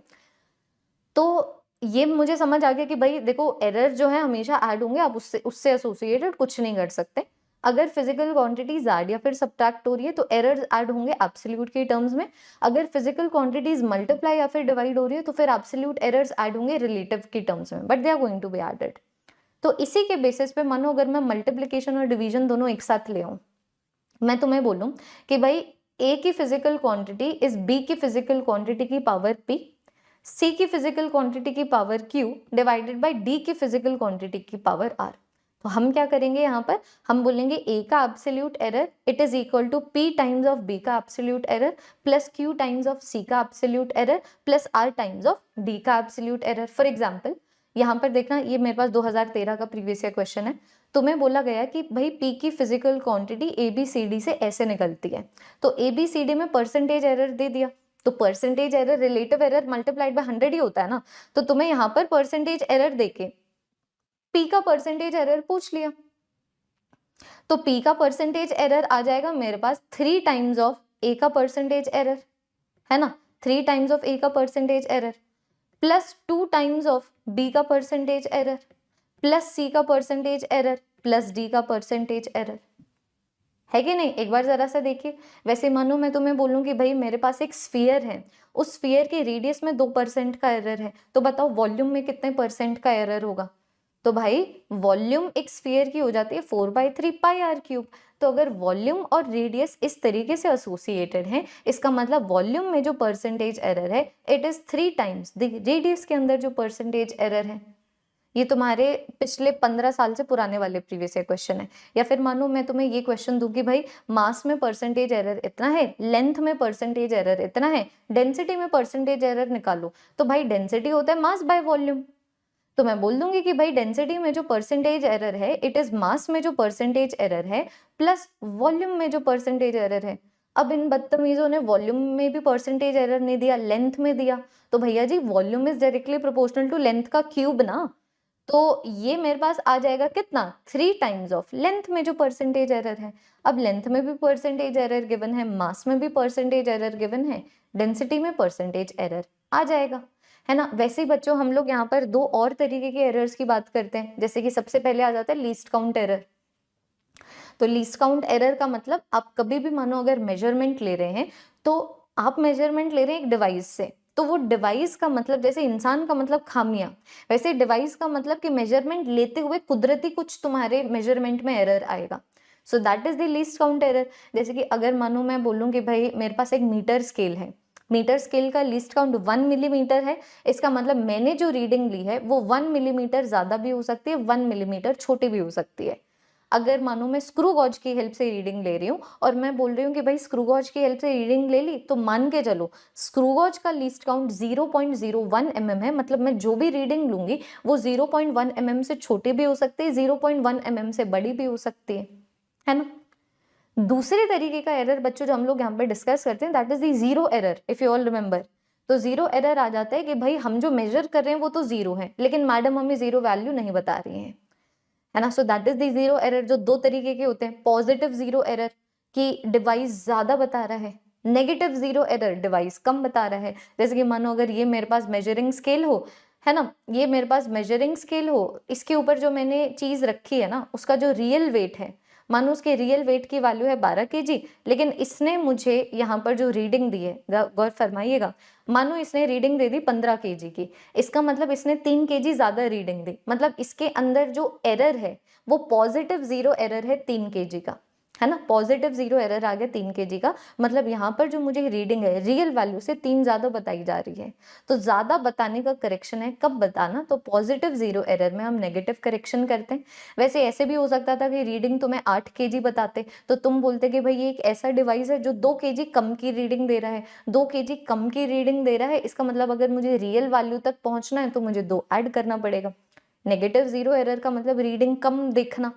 तो ये मुझे समझ आ गया कि भाई देखो एरर जो है हमेशा ऐड होंगे, आप उससे एसोसिएटेड कुछ नहीं कर सकते। अगर फिजिकल क्वांटिटीज ऐड या फिर सब्ट्रैक्ट हो रही है तो एरर ऐड होंगे एब्सोल्यूट के टर्म्स में। अगर फिजिकल क्वांटिटीज मल्टीप्लाई या फिर डिवाइड हो रही है तो फिर एब्सोल्यूट एरर्स ऐड होंगे रिलेटिव की टर्म्स में, but they are going to be added. तो इसी के बेसिस पे मानो अगर मैं मल्टीप्लीकेशन और डिवीजन दोनों एक साथ ले आऊं, मैं तुम्हें बोलूं कि भाई a की फिजिकल क्वांटिटी इज b की फिजिकल क्वांटिटी की पावर p, c की फिजिकल क्वांटिटी की power q divided by d की फिजिकल क्वांटिटी की पावर r। तो हम क्या करेंगे यहाँ पर, हम बोलेंगे a का absolute error it is equal to p times of b का absolute error plus q times of c का absolute error plus r times of d का एब्सोल्यूट एरर। फॉर एग्जाम्पल यहाँ पर देखना, ये मेरे पास 2013 का प्रीवियस ईयर क्वेश्चन है। तुम्हें बोला गया कि भाई p की फिजिकल क्वांटिटी ABCD से ऐसे निकलती है, तो ABCD में परसेंटेज एरर दे दिया, तो percentage error relative error multiplied by 100 ही होता है ना। तो तुम्हें यहाँ पर परसेंटेज एरर देके p का परसेंटेज एरर पूछ लिया, तो p का परसेंटेज एरर आ जाएगा मेरे पास 3 टाइम्स ऑफ a का परसेंटेज एरर, है ना, 3 टाइम्स ऑफ a का percentage error plus 2 times of b का परसेंटेज एरर प्लस c का परसेंटेज एरर प्लस d का परसेंटेज एरर, है कि नहीं। एक बार जरा सा देखिए, वैसे मानो मैं तुम्हें बोलूं कि भाई मेरे पास एक स्फीयर है, उस स्फीयर के रेडियस में 2% का एरर है, तो बताओ वॉल्यूम में कितने परसेंट का एरर होगा। तो भाई वॉल्यूम एक स्फीयर की हो जाती है 4/3 पाई आर क्यूब। तो अगर वॉल्यूम और रेडियस इस तरीके से एसोसिएटेड है, इसका मतलब वॉल्यूम में जो परसेंटेज एरर है it is 3 times the radius के अंदर जो परसेंटेज एरर है। ये तुम्हारे पिछले 15 साल से पुराने वाले प्रीवियस ईयर क्वेश्चन है। या फिर मानो मैं तुम्हें ये क्वेश्चन दूं कि भाई मास में परसेंटेज एरर इतना है, लेंथ में परसेंटेज एरर इतना है, डेंसिटी में परसेंटेज एरर निकालो, तो भाई डेंसिटी होता है मास बाय वॉल्यूम, तो मैं बोल दूंगी कि भाई डेंसिटी में जो परसेंटेज एरर है इट इज मास में जो परसेंटेज एरर है प्लस वॉल्यूम में जो परसेंटेज एरर है। अब इन बदतमीजों ने वॉल्यूम में भी परसेंटेज एरर नहीं दिया, लेंथ में दिया। तो भैया जी volume is directly proportional to length का क्यूब ना। तो ये मेरे पास आ जाएगा कितना, 3 टाइम्स ऑफ लेंथ में जो परसेंटेज एरर है। अब लेंथ में भी परसेंटेज एरर गिवन है, मास में भी परसेंटेज एरर गिवन है, डेंसिटी में परसेंटेज एरर आ जाएगा, है ना। वैसे ही बच्चों हम लोग यहाँ पर 2 और तरीके के एरर्स की बात करते हैं। जैसे कि सबसे पहले आ जाता है लीस्ट काउंट एरर। तो लीस्ट काउंट एरर का मतलब आप कभी भी मानो अगर मेजरमेंट ले रहे हैं, तो आप मेजरमेंट ले रहे हैं एक डिवाइस से, तो वो डिवाइस का मतलब जैसे इंसान का मतलब खामियां, वैसे डिवाइस का मतलब कि मेजरमेंट लेते हुए कुदरती कुछ तुम्हारे मेजरमेंट में एरर आएगा। सो that is the least count error. जैसे कि अगर मानो मैं बोलूँ कि भाई मेरे पास एक मीटर स्केल है, मीटर स्केल का लीस्ट काउंट 1 मिलीमीटर है, इसका मतलब मैंने जो रीडिंग ली है वो 1 मिलीमीटर ज्यादा भी हो सकती है, 1 मिलीमीटर छोटी भी हो सकती है। अगर मानो मैं स्क्रू गॉज की हेल्प से रीडिंग ले रही हूँ और मैं बोल रही हूँ कि भाई स्क्रू गॉज की हेल्प से रीडिंग ले ली, तो मान के चलो स्क्रू गॉज का लीस्ट काउंट 0.01 mm है, मतलब मैं जो भी रीडिंग लूंगी वो 0.1 mm से छोटी भी हो सकती है, 0.1 mm से बड़ी भी हो सकती है ना। दूसरे तरीके का एरर बच्चों जो हम लोग यहाँ पे डिस्कस करते हैं that is the zero error, if you all remember. तो जीरो एरर आ जाता है कि भाई हम जो मेजर कर रहे हैं वो तो जीरो है, लेकिन मैडम हमें जीरो वैल्यू नहीं बता रही है ना। सो that is the zero error. जो 2 तरीके के होते हैं, पॉजिटिव जीरो एरर कि डिवाइस ज्यादा बता रहा है, नेगेटिव जीरो एरर डिवाइस कम बता रहा है। जैसे कि मानो अगर ये मेरे पास मेजरिंग स्केल हो, है ना, ये मेरे पास मेजरिंग स्केल हो, इसके ऊपर जो मैंने चीज रखी है ना उसका जो रियल वेट है, मानो उसके रियल वेट की वैल्यू है 12 kg, लेकिन इसने मुझे यहाँ पर जो रीडिंग दी है, गौर फरमाइएगा, मानो इसने रीडिंग दे दी 15 kg की, इसका मतलब इसने 3 kg ज्यादा रीडिंग दी, मतलब इसके अंदर जो एरर है वो पॉजिटिव जीरो एरर है 3 kg का, है ना। पॉजिटिव जीरो एरर आ गया 3 kg का, मतलब यहाँ पर जो मुझे रीडिंग है रियल वैल्यू से 3 ज्यादा बताई जा रही है। तो ज्यादा बताने का करेक्शन है कब बताना, तो पॉजिटिव जीरो एरर में हम नेगेटिव करेक्शन करते हैं। वैसे ऐसे भी हो सकता था कि रीडिंग तुम्हें 8 kg बताते, तो तुम बोलते कि भाई ये एक ऐसा डिवाइस है जो 2 kg कम की रीडिंग दे रहा है, 2 kg कम की रीडिंग दे रहा है, इसका मतलब अगर मुझे रियल वैल्यू तक पहुंचना है तो मुझे 2 ऐड करना पड़ेगा। नेगेटिव जीरो एरर का मतलब रीडिंग कम देखना।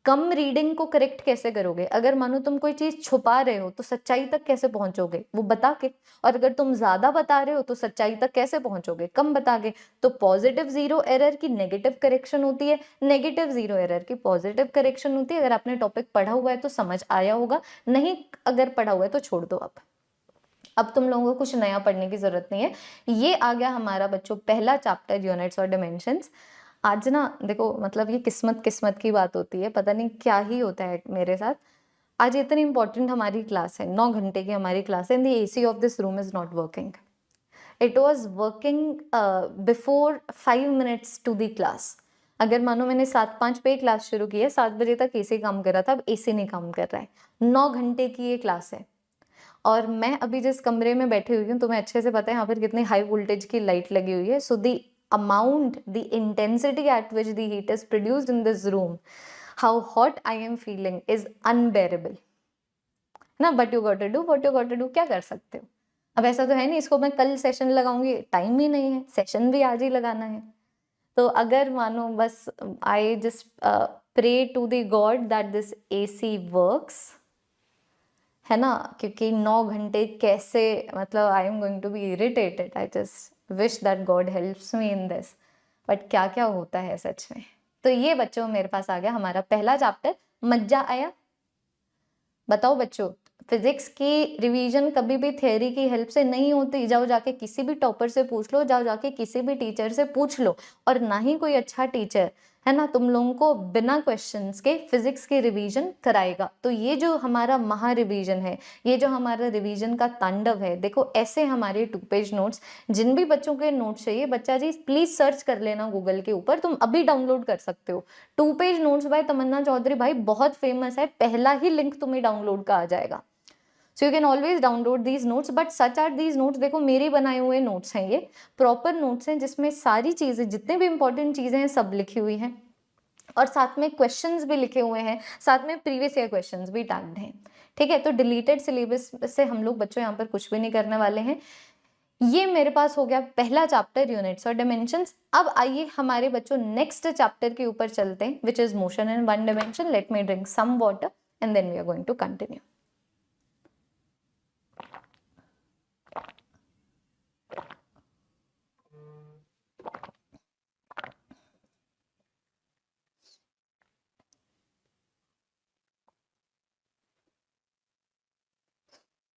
कम रीडिंग को करेक्ट कैसे करोगे, अगर मानो तुम कोई चीज छुपा रहे हो तो सच्चाई तक कैसे पहुंचोगे, वो बता के। और अगर तुम ज्यादा बता रहे हो तो सच्चाई तक कैसे पहुंचोगे, कम बता के। तो पॉजिटिव जीरो एरर की नेगेटिव करेक्शन होती है, नेगेटिव जीरो एरर की पॉजिटिव करेक्शन होती है। अगर आपने टॉपिक पढ़ा हुआ है तो समझ आया होगा, नहीं अगर पढ़ा हुआ है तो छोड़ दो। अब तुम लोगों को कुछ नया पढ़ने की जरूरत नहीं है। ये आ गया हमारा बच्चों पहला चैप्टर यूनिट्स और डिमेंशंस। आज ना देखो मतलब ये किस्मत किस्मत की बात होती है, पता नहीं क्या ही होता है मेरे साथ। आज इतनी इंपॉर्टेंट हमारी क्लास है, 9 घंटे की हमारी क्लास है, the AC of this room is not working. It was working before 5 minutes to the class. अगर मानो मैंने 7:05 पे क्लास शुरू की है, 7 बजे तक एसी काम कर रहा था, अब एसी नहीं काम कर रहा है। 9 घंटे की ये क्लास है और मैं अभी जिस कमरे में बैठी हुई हूँ तुम्हें अच्छे से पता है यहाँ पर कितनी हाई वोल्टेज की लाइट लगी हुई है। So the amount, the intensity at which the heat is produced in this room, how hot I am feeling is unbearable, ना। but you got to do what you got to do, क्या कर सकते हो। अब ऐसा तो है नहीं इसको मैं कल सेशन लगाऊंगी, टाइम ही नहीं है, सेशन भी आज ही लगाना है। तो अगर मानो बस I just pray to the God that this AC works, है ना, क्योंकि 9 घंटे कैसे, मतलब I am going to be irritated. I just wish that God helps me in this, but क्या क्या होता है सच में। तो ये बच्चों मेरे पास आ गया हमारा पहला चैप्टर। मजा आया? बताओ बच्चों, फिजिक्स की रिवीजन कभी भी थ्योरी की हेल्प से नहीं होती। जाओ जाके किसी भी टॉपर से पूछ लो, जाओ जाके किसी भी टीचर से पूछ लो, और ना ही कोई अच्छा टीचर, है ना, तुम लोगों को बिना क्वेश्चंस के फिजिक्स की रिवीजन कराएगा। तो ये जो हमारा महा रिवीजन है, ये जो हमारा रिवीजन का तांडव है, देखो ऐसे हमारे 2 पेज नोट्स, जिन भी बच्चों के नोट्स चाहिए बच्चा जी प्लीज सर्च कर लेना गूगल के ऊपर, तुम अभी डाउनलोड कर सकते हो। 2 पेज नोट्स बाय तमन्ना चौधरी भाई बहुत फेमस है, पहला ही लिंक तुम्हें डाउनलोड का आ जाएगा। So you can always download these notes, but such are these notes, देखो मेरे बनाए हुए नोट्स हैं, ये प्रॉपर नोट्स हैं जिसमें सारी चीजें, जितने भी इंपॉर्टेंट चीजें हैं सब लिखी हुई हैं, और साथ में क्वेश्चंस भी लिखे हुए हैं, साथ में प्रीवियस ईयर क्वेश्चंस भी टैग्ड हैं। ठीक है, तो डिलीटेड सिलेबस से हम लोग बच्चों यहाँ पर कुछ भी नहीं करने वाले हैं। ये मेरे पास हो गया पहला चैप्टर यूनिट्स और डायमेंशंस। अब आइए हमारे बच्चों नेक्स्ट चैप्टर के ऊपर चलते हैं, which is motion in one dimension. Let me drink some water and then we are going to continue.